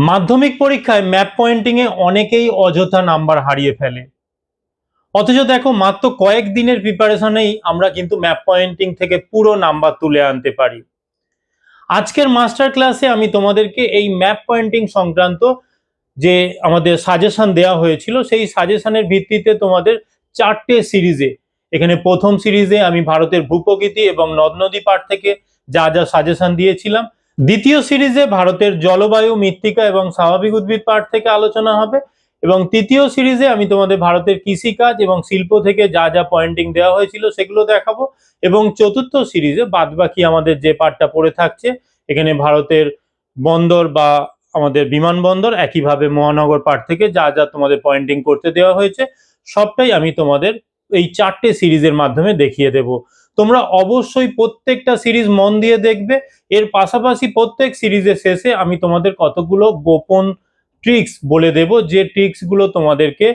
মাধ্যমিক পরীক্ষায় map pointing এ অনেকেই অযথা নাম্বার হারিয়ে ফেলে। অথচ দেখো, মাত্র কয়েক দিনের প্রিপারেশনেই আমরা কিন্তু ম্যাপ পয়েন্টিং থেকে পুরো নাম্বার তুলে আনতে পারি। আজকের মাস্টার ক্লাসে আমি তোমাদেরকে এই ম্যাপ পয়েন্টিং সংক্রান্ত যে আমাদের সাজেশন দেওয়া হয়েছিল, সেই সাজেশনের ভিত্তিতে তোমাদের 4টে সিরিজে, এখানে প্রথম সিরিজে আমি ভারতের ভূপ্রকৃতি এবং নদ নদী পাঠ থেকে যা যা সাজেশন দিয়েছিলাম, দ্বিতীয় সিরিজে ভারতের জলবায়ু, মৃত্তিকা এবং স্বাভাবিক উদ্ভিদ পাঠ থেকে আলোচনা হবে, এবং তৃতীয় সিরিজে আমি তোমাদের ভারতের কৃষিকাজ এবং শিল্প থেকে যা যা পয়েন্টিং দেওয়া হয়েছিল সেগুলো দেখাবো, এবং চতুর্থ সিরিজে বাদবাকি আমাদের যে পাঠটা পড়ে থাকছে, এখানে ভারতের বন্দর বা আমাদের বিমানবন্দর, একইভাবে মহানগর পাঠ থেকে যা যা তোমাদের পয়েন্টিং করতে দেওয়া হয়েছে, সবটাই আমি তোমাদের এই 4টে সিরিজের মাধ্যমে দেখিয়ে দেব। তোমরা অবশ্যই প্রত্যেকটা সিরিজ মন দিয়ে দেখবে। এর পাশাপাশি প্রত্যেক সিরিজের শেষে আমি তোমাদের কতগুলো গোপন ট্রিক্স বলে দেব, যে ট্রিক্সগুলো তোমাদেরকে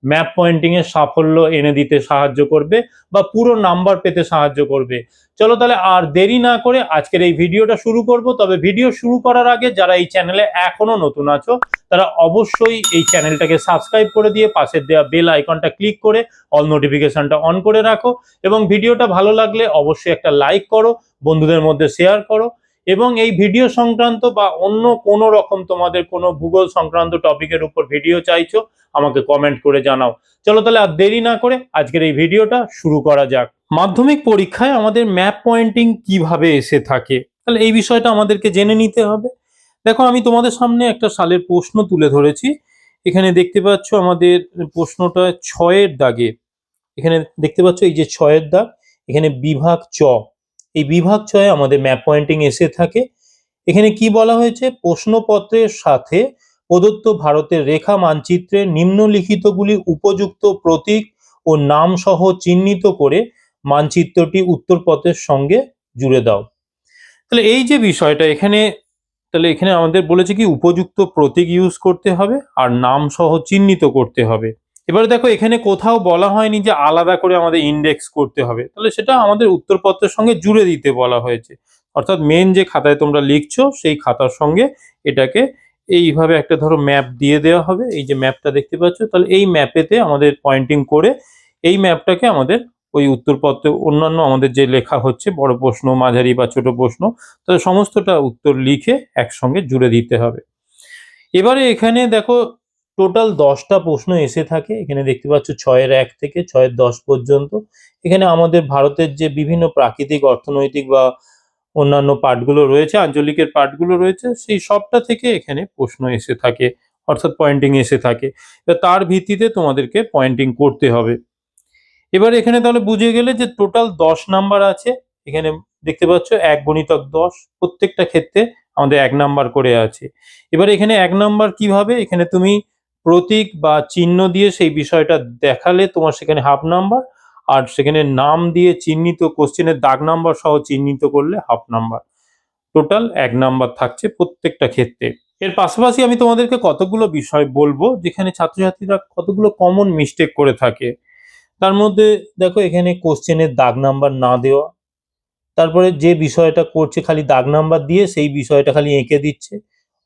ম্যাপ পয়েন্টিং এর সাফল্য এনে দিতে সাহায্য করবে বা পুরো নাম্বার পেতে সাহায্য করবে। চলো তাহলে আর দেরি না করে আজকের এই ভিডিওটা শুরু করব। তবে ভিডিও শুরু করার আগে যারা এই চ্যানেলে এখনো নতুন আছো, তারা অবশ্যই এই চ্যানেলটাকে সাবস্ক্রাইব করে দিয়ে পাশের দেওয়া বেল আইকনটা ক্লিক করে অল নোটিফিকেশনটা অন করে রাখো, এবং ভিডিওটা ভালো লাগলে অবশ্যই একটা লাইক করো, বন্ধুদের মধ্যে শেয়ার করো, এবং এই ভিডিও সংক্রান্ত বা অন্য কোনো রকম তোমাদের কোনো ভূগোল সংক্রান্ত টপিকের উপর ভিডিও চাইছো, আমাকে কমেন্ট করে জানাও। চলো তাহলে আর দেরি না করে আজকের এই ভিডিওটা শুরু করা যাক। মাধ্যমিক পরীক্ষায় আমাদের ম্যাপ পয়েন্টিং কিভাবে এসে থাকে, তাহলে এই বিষয়টা আমাদেরকে জেনে নিতে হবে। দেখো, আমি তোমাদের সামনে একটা সালের প্রশ্ন তুলে ধরেছি। এখানে দেখতে পাচ্ছ আমাদের প্রশ্নটা 6-এর দাগে। এখানে দেখতে পাচ্ছ এই যে 6-এর দাগ, এখানে বিভাগ চ, এই বিভাগ চয়ে আমাদের ম্যাপ পয়েন্টিং এসে থাকে। এখানে কি বলা হয়েছে, প্রশ্নপত্রের সাথে প্রদত্ত ভারতের রেখা মানচিত্রে নিম্নলিখিতগুলি উপযুক্ত প্রতীক ও নাম সহ চিহ্নিত করে মানচিত্রটি উত্তরপত্রের সঙ্গে জুড়ে দাও। তাহলে এই যে বিষয়টা এখানে, তাহলে এখানে আমাদের বলেছে কি উপযুক্ত প্রতীক ইউজ করতে হবে আর নাম সহ চিহ্নিত করতে হবে। এবারে দেখো, এখানে কোথাও বলা হয়নি যে আলাদা করে আমাদের ইন্ডেক্স করতে হবে, তাহলে সেটা আমাদের উত্তরপত্রের সঙ্গে জুড়ে দিতে বলা হয়েছে। অর্থাৎ মেন যে খাতায় তোমরা লিখছো সেই খাতার সঙ্গে এটাকে এইভাবে একটা ধরো ম্যাপ দিয়ে দেওয়া হবে। এই যে ম্যাপটা দেখতে পাচ্ছ, তাহলে এই ম্যাপেতে আমাদের পয়েন্টিং করে এই ম্যাপটাকে আমাদের ওই উত্তরপত্রে অন্যান্য আমাদের যে লেখা হচ্ছে, বড় প্রশ্ন, মাঝারি বা ছোট প্রশ্ন, তাহলে সমস্তটা উত্তর লিখে একসঙ্গে জুড়ে দিতে হবে। এবারে এখানে দেখো, টোটাল 10টা প্রশ্ন এসে থাকে। এখানে দেখতে পাচ্ছ 6-এর 1 থেকে 6-এর 10 পর্যন্ত। এখানে আমাদের ভারতের যে বিভিন্ন প্রাকৃতিক, অর্থনৈতিক বা অন্যান্য পার্টগুলো রয়েছে, আঞ্চলিকের পার্টগুলো রয়েছে, সেই সবটা থেকে এখানে প্রশ্ন এসে থাকে, অর্থাৎ পয়েন্টিং এসে থাকে। তার ভিত্তিতে তোমাদেরকে পয়েন্টিং করতে হবে। এবার এখানে তাহলে বুঝে গেলে যে টোটাল 10 নাম্বার আছে। এখানে দেখতে পাচ্ছ 1 × 10, প্রত্যেকটা ক্ষেত্রে আমাদের 1 নাম্বার করে আছে। এবার এখানে 1 নাম্বার কিভাবে, এখানে তুমি প্রতীক বা চিহ্ন দিয়ে সেই বিষয়টা দেখালে তোমার সেখানে হাফ নাম্বার, আর সেখানে নাম দিয়ে চিহ্নিত কোশ্চেনের দাগ নাম্বার সহ চিহ্নিত করলে হাফ নাম্বার। টোটাল 1 নাম্বার থাকছে প্রত্যেকটা ক্ষেত্রে। এর পাশাপাশি আমি তোমাদেরকে কতগুলো বিষয় বলবো যেখানে ছাত্রছাত্রীরা কতগুলো কমন মিস্টেক করে থাকে। তার মধ্যে দেখো, এখানে কোশ্চেনের দাগ নাম্বার না দেওয়া, তারপরে যে বিষয়টা করছে খালি দাগ নাম্বার দিয়ে সেই বিষয়টা খালি এঁকে দিচ্ছে।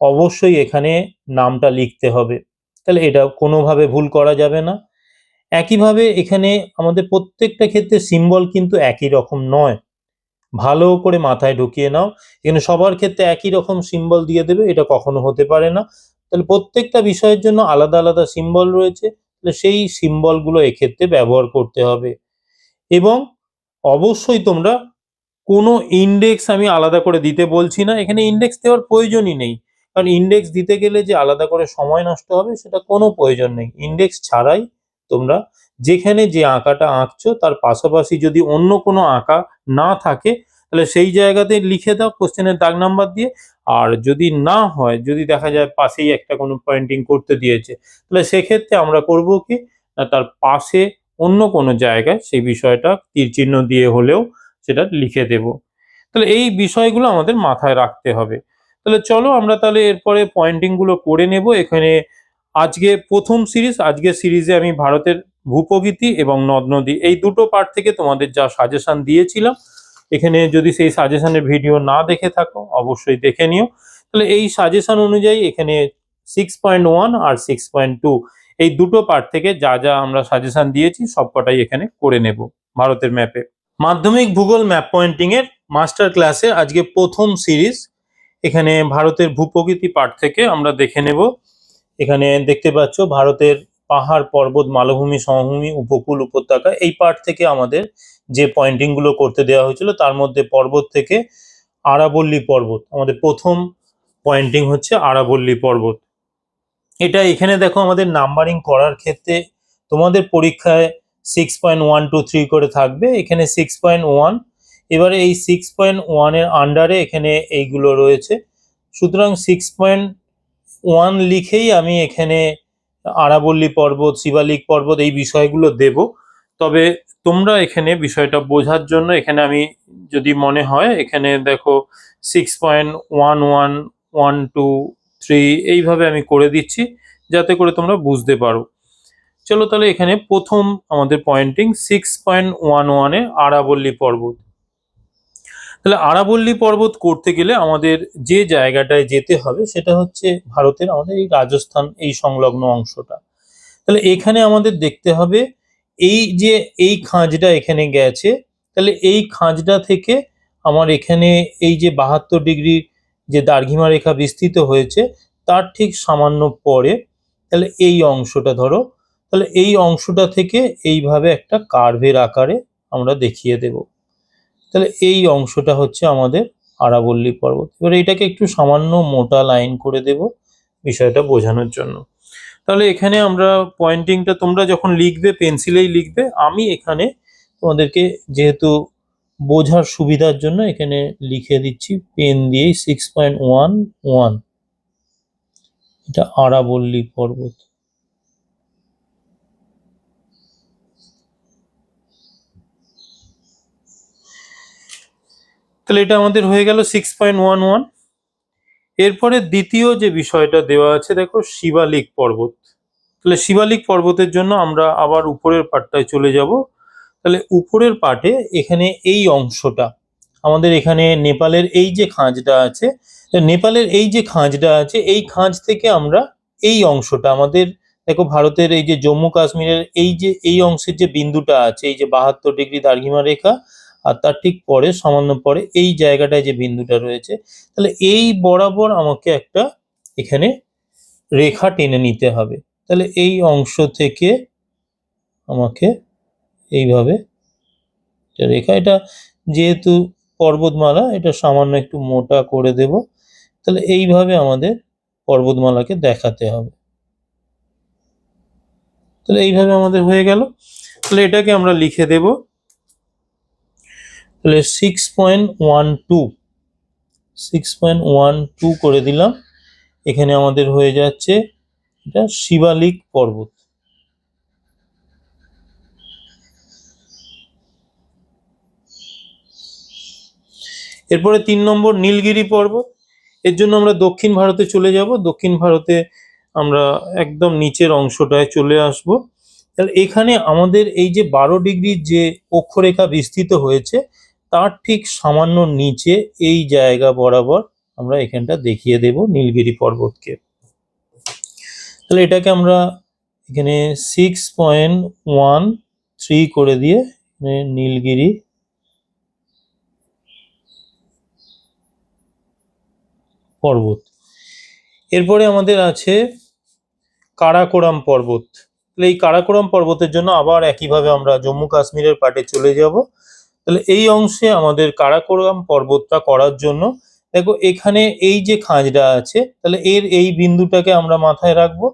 অবশ্যই এখানে নামটা লিখতে হবে, তাহলে এটা কোনোভাবে ভুল করা যাবে না। একইভাবে এখানে আমাদের প্রত্যেকটা ক্ষেত্রে সিম্বল কিন্তু একই রকম নয়, ভালো করে মাথায় ঢুকিয়ে নাও। এখানে সবার ক্ষেত্রে একই রকম সিম্বল দিয়ে দেবে, এটা কখনো হতে পারে না। তাহলে প্রত্যেকটা বিষয়ের জন্য আলাদা আলাদা সিম্বল রয়েছে, তাহলে সেই সিম্বলগুলো এক্ষেত্রে ব্যবহার করতে হবে। এবং অবশ্যই তোমরা কোনো ইন্ডেক্স আমি আলাদা করে দিতে বলছি না, এখানে ইন্ডেক্স দেওয়ার প্রয়োজনই নেই। কারণ ইন্ডেক্স দিতে গেলে যে আলাদা করে সময় নষ্ট হবে, সেটা কোনো প্রয়োজন নেই। ইন্ডেক্স ছাড়াই তোমরা যেখানে যে আঁকাটা আঁকছো তার পাশাপাশি যদি অন্য কোনো আঁকা না থাকে, তাহলে সেই জায়গাতে লিখে দাও কোশ্চেনের দাগ নাম্বার দিয়ে। আর যদি না হয়, যদি দেখা যায় পাশেই একটা কোনো পয়েন্টিং করতে দিয়েছে, তাহলে সেক্ষেত্রে আমরা করব কি, না তার পাশে অন্য কোনো জায়গায় সেই বিষয়টা তীর চিহ্ন দিয়ে হলেও সেটা লিখে দেব। তাহলে এই বিষয়গুলো আমাদের মাথায় রাখতে হবে। তাহলে চলো আমরা তাহলে এরপরে পয়েন্টিং গুলো করে নেব। এখানে আজকে প্রথম সিরিজ, আজকের সিরিজে আমি ভারতের ভূপ্রকৃতি এবং নদ নদী এই দুটো পার্ট থেকে তোমাদের যা সাজেশন দিয়েছিলাম, এখানে যদি সেই সাজেশনের ভিডিও না দেখে থাকো অবশ্যই দেখে নিও। তাহলে এই সাজেশন অনুযায়ী এখানে 6.1 আর 6.2 এই দুটো পার্ট থেকে যা যা আমরা সাজেশন দিয়েছি সবকটাই এখানে করে নেব ভারতের ম্যাপে। মাধ্যমিক ভূগোল ম্যাপ পয়েন্টিং এর মাস্টার ক্লাসে আজকে প্রথম সিরিজ। এখানে ভারতের ভূপ্রকৃতি পার্ট থেকে আমরা দেখে নেব। এখানে দেখতে পাচ্ছ ভারতের পাহাড়, পর্বত, মালভূমি, সমভূমি, উপকূল, উপত্যকা এই পার্ট থেকে আমাদের যে পয়েন্টিং গুলো করতে দেওয়া হয়েছিল তার মধ্যে পর্বত থেকে আরাবল্লী পর্বত আমাদের প্রথম পয়েন্টিং হচ্ছে আরাবল্লী পর্বত। এটা এখানে দেখো আমাদের নাম্বারিং করার ক্ষেত্রে তোমাদের পরীক্ষায় 6.123 করে থাকবে, এখানে 6.1। এবারে এই 6.1 এর আন্ডারে এখানে এইগুলো রয়েছে, সুতরাং 6.1 লিখেই আমি এখানে আরাবল্লী পর্বত, শিবালিক পর্বত এই বিষয়গুলো দেব। তবে তোমরা এখানে বিষয়টা বোঝার জন্য এখানে আমি যদি মনে হয় এখানে দেখো 6.1112 এইভাবে আমি করে দিচ্ছি যাতে করে তোমরা বুঝতে পারো। চলো তাহলে এখানে প্রথম আমাদের পয়েন্টিং 6.11 এ আরাবল্লী পর্বত। তাহলে আরাবল্লী পর্বত করতে গেলে আমাদের যে জায়গাটায় যেতে হবে সেটা হচ্ছে ভারতের আমাদের এই রাজস্থান এই সংলগ্ন অংশটা। তাহলে এখানে আমাদের দেখতে হবে এই যে এই খাঁজটা এখানে গেছে, তাহলে এই খাঁজটা থেকে আমার এখানে এই যে 72 ডিগ্রি যে দার্ঘিমা রেখা বিস্তৃত হয়েছে তার ঠিক সামান্য পরে, তাহলে এই অংশটা ধরো, তাহলে এই অংশটা থেকে এইভাবে একটা কার্ভের আকারে আমরা দেখিয়ে দেব। তাহলে এই অংশটা হচ্ছে আমাদের আরাবল্লী পর্বত। এবার এটাকে একটু সামান্য মোটা লাইন করে দেব বিষয়টা বোঝানোর জন্য। তাহলে এখানে আমরা পয়েন্টিংটা তোমরা যখন লিখবে পেন্সিলেই লিখবে, আমি এখানে তোমাদেরকে যেহেতু বোঝার সুবিধার জন্য এখানে লিখে দিচ্ছি পেন দিয়েই 6.11 এটা আরাবল্লী পর্বত। তাহলে এটা আমাদের হয়ে গেল 6.11। এরপরে দ্বিতীয় যে বিষয়টা দেওয়া আছে দেখো শিবালিক পর্বত। তাহলে শিবালিক পর্বতের জন্য আমরা আবার উপরের পার্টটায় চলে যাব। তাহলে উপরের পার্টে এখানে এই অংশটা আমাদের এখানে নেপালের এই যে খাঁজটা আছে, নেপালের এই যে খাঁজটা আছে এই খাঁজ থেকে আমরা এই অংশটা আমাদের দেখো ভারতের এই যে জম্মু কাশ্মীরের এই যে এই অংশের যে বিন্দুটা আছে এই যে 72 ডিগ্রি দার্ঘিমা রেখা আর তার ঠিক পরে সামান্য পরে এই জায়গাটায় যে বিন্দুটা রয়েছে, তাহলে এই বরাবর আমাকে একটা এখানে রেখা টেনে নিতে হবে। তাহলে এই অংশ থেকে আমাকে এইভাবে রেখা, এটা যেহেতু পর্বতমালা এটা সামান্য একটু মোটা করে দেব। তাহলে এইভাবে আমাদের পর্বতমালাকে দেখাতে হবে। তাহলে এইভাবে আমাদের হয়ে গেল। তাহলে এটাকে আমরা লিখে দেব। তাহলে 6.12 করে দিলাম। এখানে আমাদের হয়ে যাচ্ছে এটা শিবালিক পর্বত। এরপরে 3 নম্বর নীলগিরি পর্বত। এর জন্য আমরা দক্ষিণ ভারতে চলে যাব। দক্ষিণ ভারতে আমরা একদম নিচের অংশটায় চলে আসব। তাহলে এখানে আমাদের এই যে 12 ডিগ্রির যে অক্ষরেখা বিস্তৃত হয়েছে তার ঠিক সামান্য নিচে এই জায়গা বরাবর আমরা এখানটা দেখিয়ে দেব নীলগিরি পর্বতকে। তাহলে এটাকে আমরা এখানে 6.13 করে দিয়ে নীলগিরি পর্বত। এরপরে আমাদের আছে কারাকোরাম পর্বত। তাহলে এই কারাকোরাম পর্বতের জন্য আবার একইভাবে আমরা জম্মু কাশ্মীরের পাটে চলে যাব। তাহলে এই অংশে আমাদের কারাকোরাম পর্বতটা করার জন্য দেখো এখানে এই যে খাঁজটা আছে তাহলে এর এই বিন্দুটাকে আমরা মাথায় রাখবো,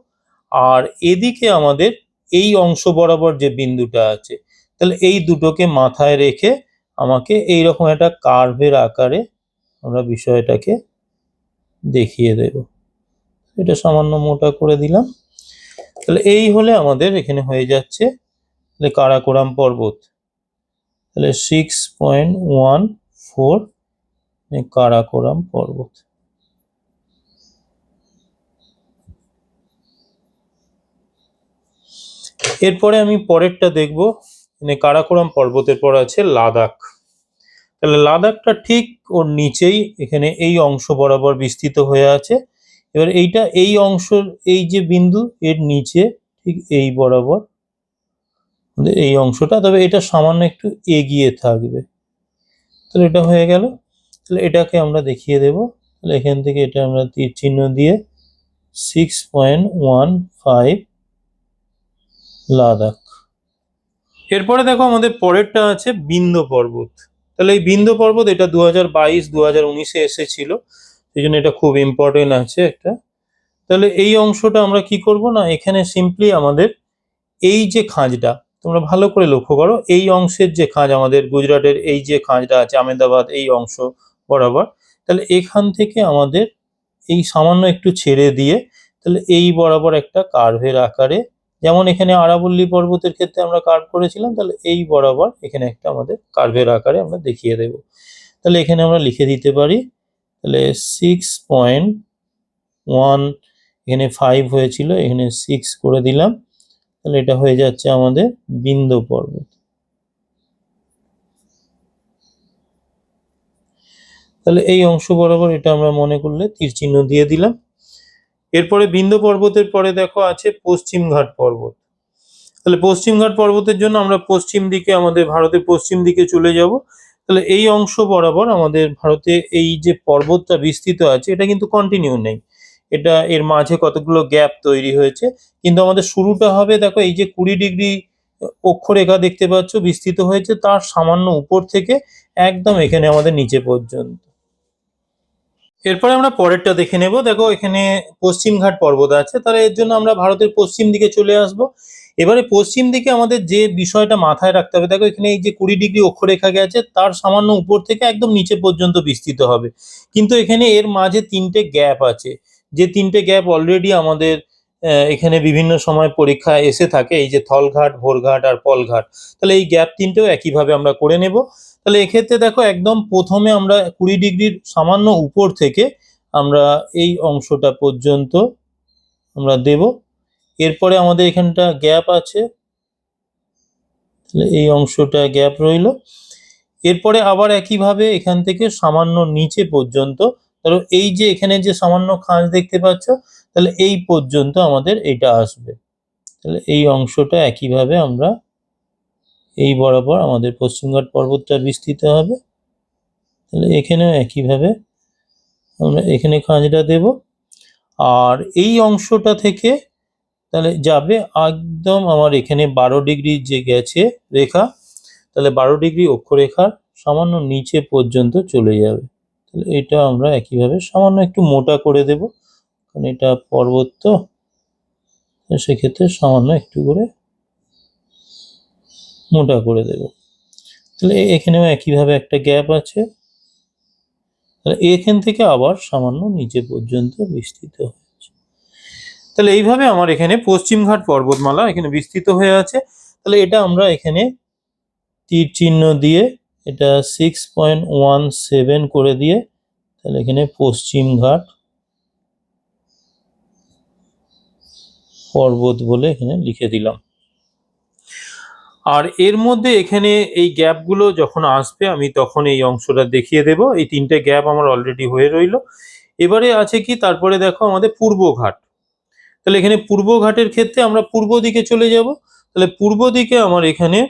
আর এদিকে আমাদের এই অংশ বরাবর যে বিন্দুটা আছে তাহলে এই দুটোকে মাথায় রেখে আমাকে এইরকম একটা কার্ভের আকারে আমরা বিষয়টাকে দেখিয়ে দেব। এটা সামান্য মোটা করে দিলাম। তাহলে এই হলে আমাদের এখানে হয়ে যাচ্ছে তাহলে কারাকোরাম পর্বত। তাহলে 6.14 কারাকোরাম পর্বত। এরপরে আমি পরেরটা দেখব, কারাকোরাম পর্বতের পর আছে লাদাখ। তাহলে লাদাখটা ঠিক ওর নিচেই এখানে এই অংশ বরাবর বিস্তৃত হয়ে আছে। এবার এইটা এই অংশের এই যে বিন্দু এর নিচে ঠিক এই বরাবর এই অংশটা, তবে এটা সামান্য একটু এগিয়ে থাকবে। তাহলে এটা হয়ে গেল। তাহলে এটাকে আমরা দেখিয়ে দেব। তাহলে এখান থেকে এটা আমরা তীর চিহ্ন দিয়ে 6.15 লাদাখ। এরপরে দেখো আমাদের পরেরটা আছে বিন্ধ্য পর্বত। তাহলে এই বিন্ধ্য পর্বত এটা 2022-2019-এ এসেছিল, সেই জন্য এটা খুব ইম্পর্টেন্ট আছে একটা। তাহলে এই অংশটা আমরা কি করব না, এখানে সিম্পলি আমাদের এই যে খাঁজটা তোমরা ভালো করে লক্ষ্য করো, এই অংশের যে খাঁজ আমাদের গুজরাটের এই যে খাঁজটা আছে আহমেদাবাদ এই অংশ বরাবর, তাহলে এখান থেকে আমাদের এই সামান্য একটু ছেড়ে দিয়ে তাহলে এই বরাবর একটা কার্ভের আকারে, যেমন এখানে আরাবল্লী পর্বতের ক্ষেত্রে আমরা কার্ভ করেছিলাম, তাহলে এই বরাবর এখানে একটা আমাদের কার্ভের আকারে আমরা দেখিয়ে দেব। তাহলে এখানে আমরা লিখে দিতে পারি, তাহলে 6.1, এখানে 5 হয়েছিল, এখানে 6 করে দিলাম। তাহলে এটা হয়ে যাচ্ছে আমাদের বিন্ধ্য পর্বত। তাহলে এই অংশ বরাবর এটা আমরা মনে করলে তীর চিহ্ন দিয়ে দিলাম। এরপরে বিন্ধ্য পর্বতের পরে দেখো আছে পশ্চিমঘাট পর্বত। তাহলে পশ্চিমঘাট পর্বতের জন্য আমরা পশ্চিম দিকে, আমাদের ভারতের পশ্চিম দিকে চলে যাব। তাহলে এই অংশ বরাবর আমাদের ভারতে এই যে পর্বতটা বিস্তৃত আছে এটা কিন্তু কন্টিনিউ নেই, এটা এর মাঝে কতগুলো গ্যাপ তৈরি হয়েছে। কিন্তু আমাদের শুরুটা হবে দেখো এই যে 20 ডিগ্রি অক্ষরেখা দেখতে পাচ্ছ বিস্তৃত হয়েছে, তার সামান্য উপর থেকে একদম এখানে আমাদের নিচে পর্যন্ত। এরপরে আমরা পরেরটা দেখে নেব। দেখো এখানে পশ্চিমঘাট পর্বত আছে, তাহলে এর জন্য আমরা ভারতের পশ্চিম দিকে চলে আসব। এবারে পশ্চিম দিকে আমাদের যে বিষয়টা মাথায় রাখতে হবে, দেখো এখানে এই যে 20 ডিগ্রি অক্ষরেখা গেছে তার সামান্য উপর থেকে একদম নিচে পর্যন্ত বিস্তৃত হবে, কিন্তু এখানে এর মাঝে 3টে গ্যাপ আছে, যে 3টে গ্যাপ অলরেডি আমাদের এখানে বিভিন্ন সময় পরীক্ষায় এসে থাকে, এই যে থলঘাট, ভোরঘাট আর পলঘাট। তাহলে এই গ্যাপ 3টেও একইভাবে আমরা করে নেব। তাহলে এক্ষেত্রে দেখো একদম প্রথমে আমরা 20 ডিগ্রির সামান্য উপর থেকে আমরা এই অংশটা পর্যন্ত আমরা দেব। এরপরে আমাদের এখানটা গ্যাপ আছে, তাহলে এই অংশটা গ্যাপ রইল। এরপরে আবার একইভাবে এখান থেকে সামান্য নিচে পর্যন্ত, ধরো এই যে এখানে যে সামান্য খাঁজ দেখতে পাচ্ছ, তাহলে এই পর্যন্ত আমাদের এটা আসবে। তাহলে এই অংশটা একইভাবে আমরা এই বরাবর আমাদের পশ্চিমঘাট পর্বতটা বিস্তৃত হবে। তাহলে এখানেও একইভাবে আমরা এখানে খাঁজটা দেব, আর এই অংশটা থেকে তাহলে যাবে একদম আমার এখানে 12 ডিগ্রি যে গেছে রেখা, তাহলে 12 ডিগ্রি অক্ষরেখার সামান্য নিচে পর্যন্ত চলে যাবে। তাহলে এটা আমরা একইভাবে সামান্য একটু মোটা করে দেব, কারণ এটা পর্বত তো, সেক্ষেত্রে সামান্য একটু করে মোটা করে দেব। তাহলে এখানেও একইভাবে একটা গ্যাপ আছে, তাহলে এখান থেকে আবার সামান্য নিচে পর্যন্ত বিস্তৃত হয়েছে। তাহলে এইভাবে আমার এখানে পশ্চিমঘাট পর্বতমালা এখানে বিস্তৃত হয়ে আছে। তাহলে এটা আমরা এখানে তীর চিহ্ন দিয়ে এটা 6.17 করে দিয়ে তাহলে এখানে পশ্চিমঘাট পর্বত বলে এখানে লিখে দিলাম। আর এর মধ্যে এখানে এই গ্যাপগুলো যখন আসবে আমি তখন এই অংশটা দেখিয়ে দেব। এই 3টে গ্যাপ আমার অলরেডি হয়ে রইল। এবারে আছে কি, তারপরে দেখো আমাদের পূর্বঘাট। তাহলে এখানে পূর্বঘাটের ক্ষেত্রে আমরা পূর্ব দিকে চলে যাব। তাহলে পূর্ব দিকে আমার এখানে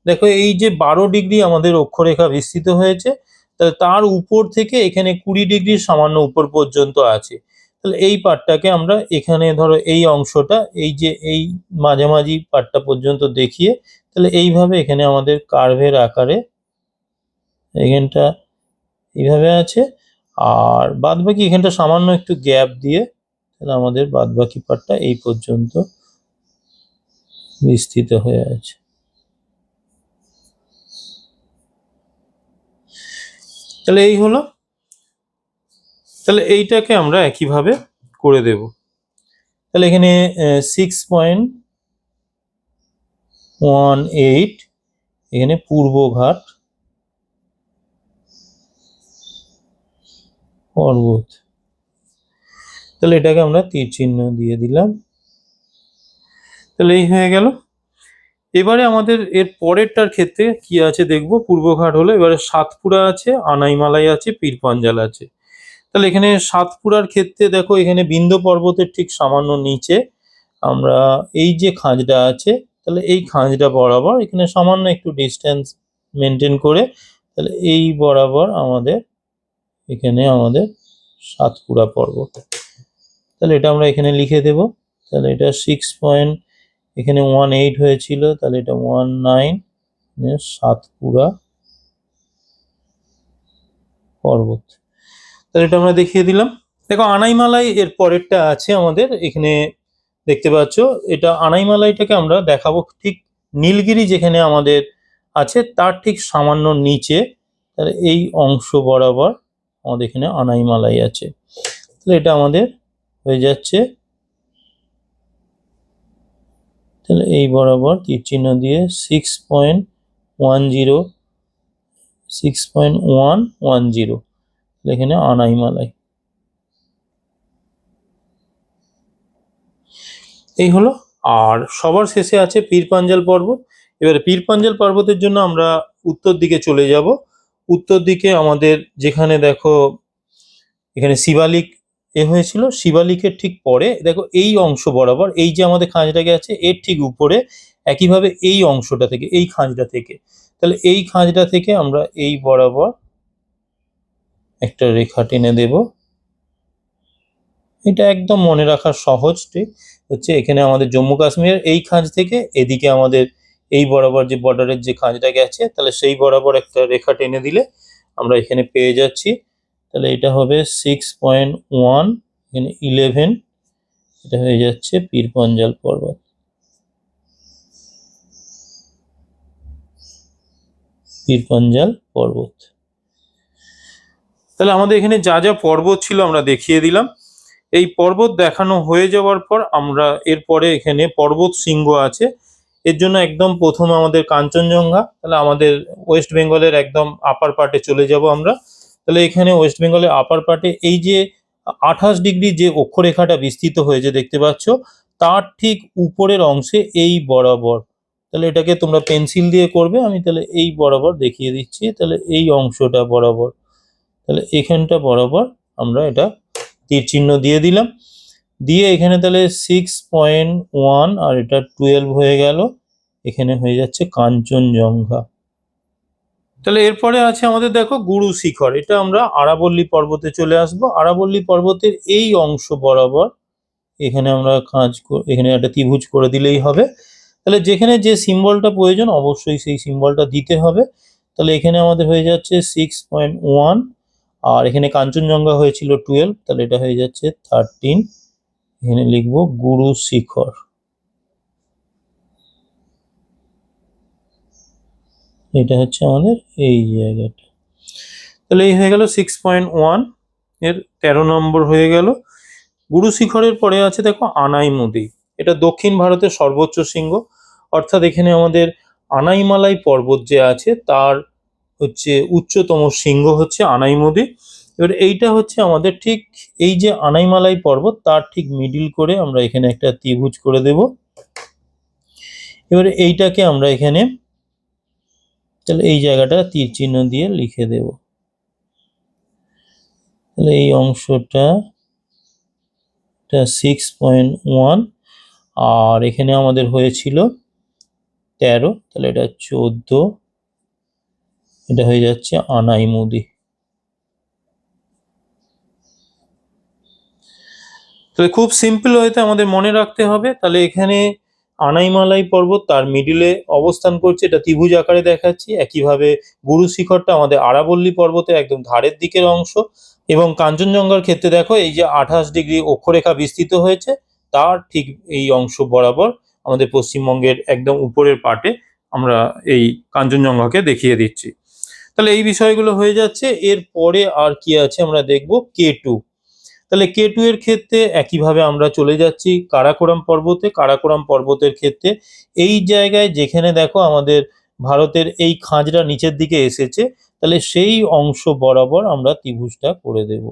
দেখো এই যে 12 ডিগ্রি আমাদের অক্ষরেখা বিস্তৃত হয়েছে, তাহলে তার উপর থেকে এখানে 20 ডিগ্রির সামান্য উপর পর্যন্ত আছে। তাহলে এই পার্টটাকে আমরা এখানে ধরো এই অংশটা এই যে এই মাঝামাঝি পার্টটা পর্যন্ত দেখিয়ে তাহলে এইভাবে এখানে আমাদের কার্ভের আকারে এখানটা এইভাবে আছে, আর বাদবাকি এখানটা সামান্য একটু গ্যাপ দিয়ে তাহলে আমাদের বাদবাকি পার্টটা এই পর্যন্ত বিস্তৃত হয়ে আছে। তাহলে এই হলো, তাহলে এইটাকে আমরা একইভাবে করে দেব। তাহলে এখানে 6.18 এখানে পূর্বঘাট পর্বত। তাহলে এটাকে আমরা তীর চিহ্ন দিয়ে দিলাম। তাহলে এই হয়ে গেল। এবারে আমাদের এর পরেরটার ক্ষেত্রে কি আছে দেখবো। পূর্বঘাট হলো, এবারে সাতপুরা আছে, আনাইমালাই আছে, পীরপাঞ্জাল আছে। তাহলে এখানে সাতপুরার ক্ষেত্রে দেখো এখানে বিন্ধ্য পর্বতের ঠিক সামান্য নিচে আমরা এই যে খাঁজটা আছে, তাহলে এই খাঁজটা বরাবর এখানে সামান্য একটু ডিস্টেন্স মেনটেন করে তাহলে এই বরাবর আমাদের এখানে আমাদের সাতপুরা পর্বত। তাহলে এটা আমরা এখানে লিখে দেব। তাহলে এটা 6. এখানে 18 হয়েছিল, তাহলে এটা 19 সাতপুরা পর্বত। তাহলে এটা আমরা দেখিয়ে দিলাম। দেখো আনাইমালাই এর পরেরটা আছে আমাদের এখানে দেখতে পাচ্ছ। এটা আনাইমালাইটাকে আমরা দেখাবো ঠিক নীলগিরি যেখানে আমাদের আছে তার ঠিক সামান্য নিচে, তাহলে এই অংশ বরাবর আমাদের এখানে আনাইমালাই আছে। তাহলে এটা আমাদের হয়ে যাচ্ছে, তাহলে এই বরাবর তীর চিহ্ন দিয়ে 6.110 এখানে আনাইমালাই। এই হলো। আর সবার শেষে আছে পীরপাঞ্জাল পর্বত। এবারে পীরপাঞ্জাল পর্বতের জন্য আমরা উত্তর দিকে চলে যাব। উত্তর দিকে আমাদের যেখানে দেখো এখানে শিবালিক হয়েছিল, শিবালিকের ঠিক পরে দেখো এই অংশ বরাবর এই যে আমাদের খাঁজটাকে আছে এর ঠিক উপরে একইভাবে এই অংশটা থেকে এই খাঁজটা থেকে, তাহলে এই খাঁজটা থেকে আমরা এই বরাবর একটা রেখা টেনে দেব। এটা একদম মনে রাখা সহজ ঠিক হচ্ছে এখানে আমাদের জম্মু কাশ্মীরের এই খাঁজ থেকে এদিকে আমাদের এই বরাবর যে বর্ডারের যে খাঁজটা গেছে, তাহলে সেই বরাবর একটা রেখা টেনে দিলে আমরা এখানে পেয়ে যাচ্ছি। তাহলে এটা হবে 6.1 এখানে 11, এটা হয়ে যাচ্ছে পীরপাঞ্জাল পর্বত। পীরপাঞ্জাল পর্বত। তাহলে আমাদের এখানে যা যা পর্বত ছিল আমরা দেখিয়ে দিলাম। এই পর্বত দেখানো হয়ে যাওয়ার পর আমরা এরপরে এখানে পর্বত শৃঙ্গ আছে, এর জন্য একদম প্রথম আমাদের কাঞ্চনজঙ্ঘা। তাহলে আমাদের ওয়েস্ট বেঙ্গলের একদম আপার পার্টে চলে যাব আমরা। তাহলে এখানে ওয়েস্ট বেঙ্গলের আপার পার্টে এই যে 28 ডিগ্রি যে অক্ষরেখাটা বিস্তৃত হয়েছে দেখতে পাচ্ছ, তার ঠিক উপরের অংশে এই বরাবর, তাহলে এটাকে তোমরা পেন্সিল দিয়ে করবে, আমি তাহলে এই বরাবর দেখিয়ে দিচ্ছি। তাহলে এই অংশটা বরাবর, তাহলে এখানটা বরাবর আমরা এটা তীর চিহ্ন দিয়ে দিলাম। দিয়ে এখানে তাহলে 6.1 আর এটা 12 হয়ে গেল, এখানে হয়ে যাচ্ছে কাঞ্চনজঙ্ঘা। তাহলে এরপরে আছে আমাদের দেখো গুরু শিখর। এটা আমরা আরাবল্লী পর্বতে চলে আসব। আরাবল্লী পর্বতের এই অংশ বরাবর এখানে আমরা এখানে একটা ত্রিভুজ করে দিলেই হবে। তাহলে যেখানে যে সিম্বলটা প্রয়োজন অবশ্যই সেই সিম্বলটা দিতে হবে। তাহলে এখানে আমাদের হয়ে যাচ্ছে 6.1 আর এখানে কাঞ্চনজঙ্ঘা হয়েছিল 12, তাহলে এটা হয়ে যাচ্ছে 13। এখানে লিখবো গুরু শিখর। এটা হচ্ছে আমাদের এই জায়গাটা। তাহলে এই হয়ে গেল 6.1 এর 13 নম্বর হয়ে গেল। গুরু শিখরের পরে আছে দেখো আনাইমুদি। এটা দক্ষিণ ভারতের সর্বোচ্চ শৃঙ্গ, অর্থাৎ এখানে আমাদের আনাইমালাই পর্বত যে আছে তার হচ্ছে উচ্চতম শৃঙ্গ হচ্ছে আনাইমুদি। এবার এইটা হচ্ছে আমাদের ঠিক এই যে আনাইমালাই পর্বত তার ঠিক মিডিল করে আমরা এখানে একটা ত্রিভুজ করে দেব। এবারে এইটাকে আমরা এখানে তাহলে এই জায়গাটা তীর চিহ্ন দিয়ে লিখে দেব। তাহলে এই অংশটা 6.1 আর এখানে আমাদের হয়েছিল 13, তাহলে এটা 14, এটা হয়ে যাচ্ছে আনাইমুদি। তাহলে খুব সিম্পল হয়তো আমাদের মনে রাখতে হবে। তাহলে এখানে আনাইমালাই পর্বত তার মিডিলে অবস্থান করছে, এটা ত্রিভুজ আকারে দেখাচ্ছি। একইভাবে গুরু শিখরটা আমাদের আরাবল্লী পর্বতের একদম ধারের দিকের অংশ, এবং কাঞ্চনজঙ্ঘার ক্ষেত্রে দেখো এই যে 28 ডিগ্রি অক্ষরেখা বিস্তৃত হয়েছে তার ঠিক এই অংশ বরাবর আমাদের পশ্চিমবঙ্গের একদম উপরের পার্টে আমরা এই কাঞ্চনজঙ্ঘাকে দেখিয়ে দিচ্ছি। তাহলে এই বিষয়গুলো হয়ে যাচ্ছে। এরপরে আর কি আছে আমরা দেখব K2। তাহলে K2 এর ক্ষেত্রে একইভাবে আমরা চলে যাচ্ছি কারাকোরাম পর্বতে। কারাকোরাম পর্বতের ক্ষেত্রে এই জায়গায় যেখানে দেখো আমাদের ভারতের এই খাঁজটা নিচের দিকে এসেছে, তাহলে সেই অংশ বরাবর আমরা ত্রিভুজটা করে দেব।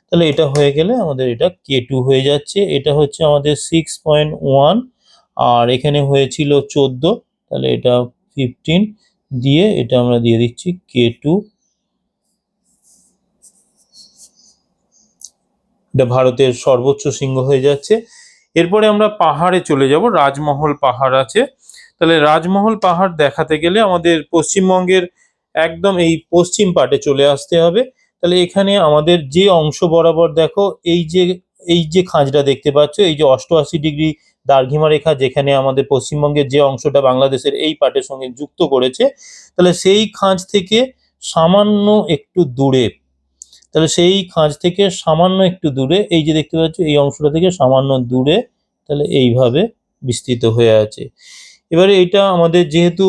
তাহলে এটা হয়ে গেলে আমাদের এটা K2 হয়ে যাচ্ছে। এটা হচ্ছে আমাদের 6.1 আর এখানে হয়েছিল 14, তাহলে এটা 15 দিয়ে এটা আমরা দিয়ে দিচ্ছি K2। এটা ভারতের সর্বোচ্চ শৃঙ্গ হয়ে যাচ্ছে। এরপরে আমরা পাহাড়ে চলে যাব, রাজমহল পাহাড় আছে। তাহলে রাজমহল পাহাড় দেখাতে গেলে আমাদের পশ্চিমবঙ্গের একদম এই পশ্চিম পাটে চলে আসতে হবে। তাহলে এখানে আমাদের যে অংশ বরাবর দেখো এই যে খাঁজটা দেখতে পাচ্ছ, এই যে 88° দ্রাঘিমা রেখা যেখানে আমাদের পশ্চিমবঙ্গের যে অংশটা বাংলাদেশের এই পাটের সঙ্গে যুক্ত করেছে, তাহলে সেই খাঁজ থেকে সামান্য একটু দূরে, এই যে দেখতে পাচ্ছ এই অংশটা থেকে সামান্য দূরে, তাহলে এইভাবে বিস্তৃত হয়ে আছে। এবারে এটা আমাদের যেহেতু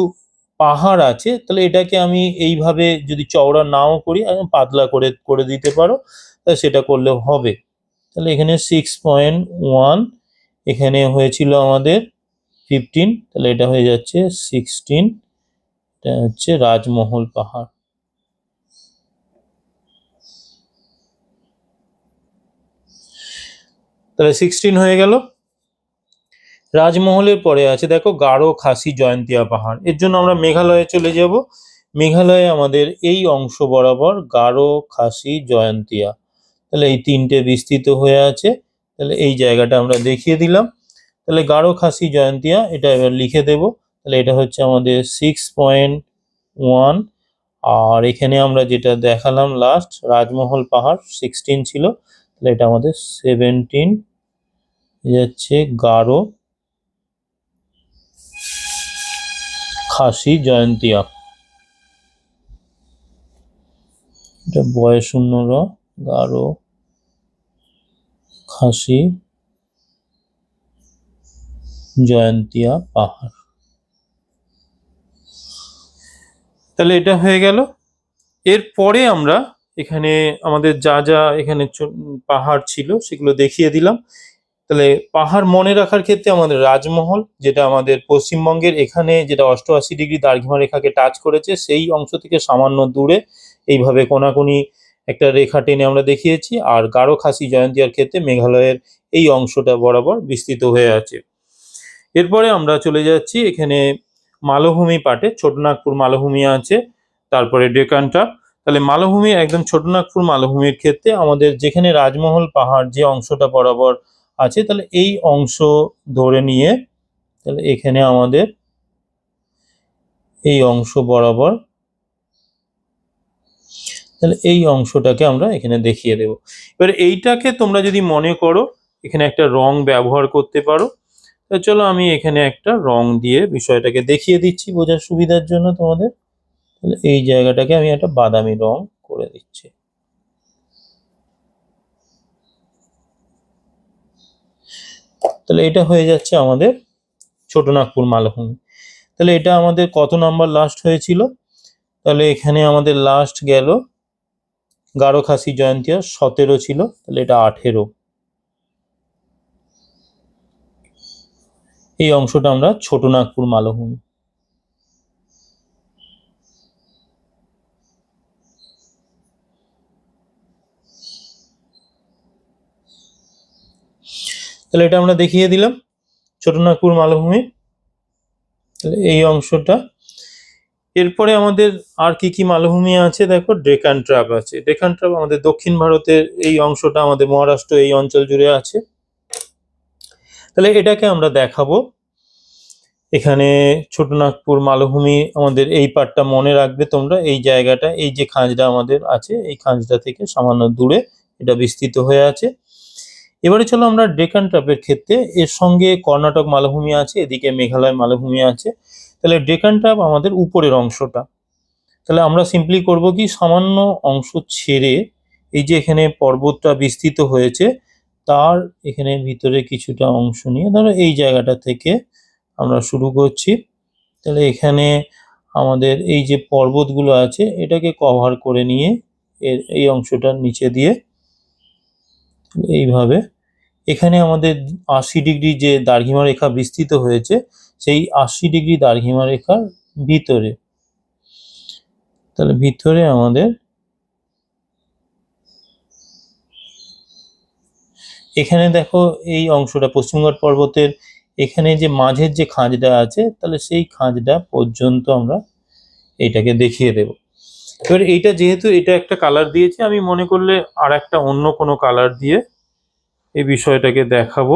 পাহাড় আছে, তাহলে এটাকে আমি এইভাবে যদি চওড়া নাও করি, পাতলা করে দিতে পারো, তাহলে সেটা করলেও হবে। তাহলে এখানে 6.1, এখানে হয়েছিল আমাদের 15, তাহলে এটা হয়ে যাচ্ছে 16। এটা হচ্ছে রাজমহল পাহাড়। তাহলে 16 হয়ে গেল। রাজমহলের পরে আছে দেখো গারো খাসি জয়ন্তিয়া পাহাড়। এর জন্য আমরা মেঘালয়ে চলে যাব। মেঘালয়ে আমাদের এই অংশ বরাবর গারো খাসি জয়ন্তিয়া, তাহলে এই তিনটে বিস্তৃত হয়ে আছে। তাহলে এই জায়গাটা আমরা দেখিয়ে দিলাম। তাহলে গারো খাসি জয়ন্তিয়া এটা এবার লিখে দেব। তাহলে এটা হচ্ছে আমাদের 6.1, আর এখানে আমরা যেটা দেখালাম লাস্ট রাজমহল পাহাড় 16 ছিল, তাহলে এটা আমাদের 17 যাচ্ছে গারো খাসি জয়ন্তিয়া। এটা বয়শূন্য র, গারো খাসি জয়ন্তিয়া পাহাড়। তাহলে এটা হয়ে গেল। এরপরে আমরা এখানে আমাদের যা যা এখানে পাহাড় ছিল সেগুলো দেখিয়ে দিলাম। তাহলে পাহাড় মনে রাখার ক্ষেত্রে আমাদের রাজমহল, যেটা আমাদের পশ্চিমবঙ্গের এখানে যেটা 88° দ্রাঘিমা রেখাকে টাচ করেছে, সেই অংশ থেকে সামান্য দূরে এইভাবে কোনাকুনি একটা রেখা টেনে আমরা দেখিয়েছি। আর গারো খাসি জয়ন্তিয়ার ক্ষেত্রে মেঘালয়ের এই অংশটা বরাবর বিস্তৃত হয়ে আছে। এরপরে আমরা চলে যাচ্ছি এখানে মালভূমি পাটে, ছোটনাগপুর মালভূমি আছে, তারপরে ডেকান ট্রাপ। তাহলে মালভূমি একদম ছোটনাগপুর মালভূমির ক্ষেত্রে আমাদের যেখানে রাজমহল পাহাড় যে অংশটা বরাবর আছে, তাহলে এই অংশ ধরে নিয়ে, তাহলে এখানে আমাদের এই অংশ বরাবর, তাহলে এই অংশটাকে আমরা এখানে দেখিয়ে দেব। এবার এইটাকে তোমরা যদি মনে করো এখানে একটা রং ব্যবহার করতে পারো, তো চলো আমি এখানে একটা রং দিয়ে বিষয়টাকে দেখিয়ে দিচ্ছি বোঝার সুবিধার জন্য তোমাদের। তাহলে এই জায়গাটাকে আমি একটা বাদামি রং করে দিচ্ছি। তাহলে এটা হয়ে যাচ্ছে আমাদের ছোটনাগপুর মালভূমি। তাহলে এটা আমাদের কত নাম্বার লাস্ট হয়েছিল? তাহলে এখানে আমাদের লাস্ট গেল গারো খাসি জয়ন্তিয়া 17 ছিল, তাহলে এটা 18। এই অংশটা আমরা ছোটনাগপুর মালভূমি। তাহলে এটা আমরা দেখিয়ে দিলাম ছোটনাগপুর মালভূমি, তাহলে এই অংশটা। এরপরে আমাদের আর কি কি মালভূমি আছে দেখো, ডেকান ট্রাপ আছে। ডেকান ট্রাপ আমাদের দক্ষিণ ভারতের এই অংশটা আমাদের মহারাষ্ট্র এই অঞ্চল জুড়ে আছে। তাহলে এটাকে আমরা দেখাবো। এখানে ছোটনাগপুর মালভূমি আমাদের এই পার্টটা মনে রাখবে তোমরা, এই জায়গাটা, এই যে খাঁজটা আমাদের আছে, এই খাঁজটা থেকে সামান্য দূরে এটা বিস্তৃত হয়ে আছে। এবারে চলো আমরা ডেকান ট্রাপের ক্ষেত্রে এর সঙ্গে কর্ণাটক মালভূমি আছে, এদিকে মেঘালয় মালভূমি আছে। তাহলে ডেকান ট্রাপ আমাদের উপরের অংশটা। তাহলে আমরা সিম্পলি করব কি, সামান্য অংশ ছেড়ে এই যে এখানে পর্বতটা বিস্তৃত হয়েছে তার এখানে ভিতরে কিছুটা অংশ নিয়ে, ধরো এই জায়গাটা থেকে আমরা শুরু করছি। তাহলে এখানে আমাদের এই যে পর্বতগুলো আছে এটাকে কভার করে নিয়ে এই অংশটার নিচে দিয়ে এইভাবে এখানে আমাদের 80° যে দ্রাঘিমা রেখা বিস্তৃত হয়েছে, সেই 80° দ্রাঘিমা রেখার ভিতরে, তাহলে ভিতরে আমাদের এখানে দেখো এই অংশটা পশ্চিমঘাট পর্বতের এখানে যে মাঝের যে খাঁজটা আছে, তাহলে সেই খাঁজটা পর্যন্ত আমরা এইটাকে দেখিয়ে দেব। এবার এইটা যেহেতু এটা একটা কালার দিয়েছি, আমি মনে করলে আর একটা অন্য কোনো কালার দিয়ে এই বিষয়টাকে দেখাবো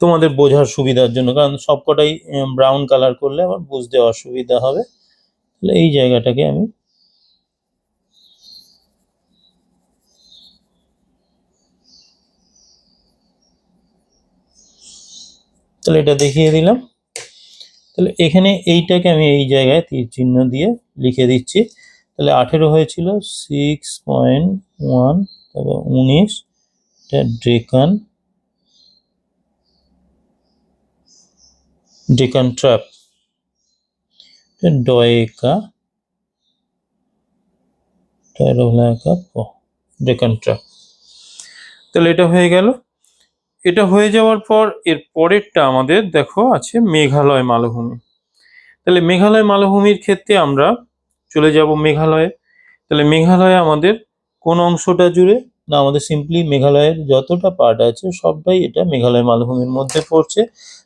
তোমাদের বোঝার সুবিধার জন্য, কারণ সবকটাই ব্রাউন কালার করলে আবার বুঝতে অসুবিধা হবে। তাহলে এই জায়গাটাকে আমি তাহলে এটা দেখিয়ে দিলাম। তাহলে এখানে এইটাকে আমি এই জায়গায় তীর চিহ্ন দিয়ে লিখে দিচ্ছি। তাহলে 18 হয়েছিল 6.1, তারপর 19 ডেকান ট্র্যাপ, ডয়েকা ডেকান ট্র্যাপ। তাহলে এটা হয়ে গেল। এটা হয়ে যাওয়ার পর এর পরেরটা আমাদের দেখো আছে মেঘালয় মালভূমি। তাহলে মেঘালয় মালভূমির ক্ষেত্রে আমরা চলে যাব মেঘালয়ে। তাহলে মেঘালয়ে আমাদের কোন অংশটা জুড়ে না, আমাদের সিম্পলি মেঘালয়ের যতটা পার্ট আছে সবটাই এটা মেঘালয় মালভূমির মধ্যে পড়ছে।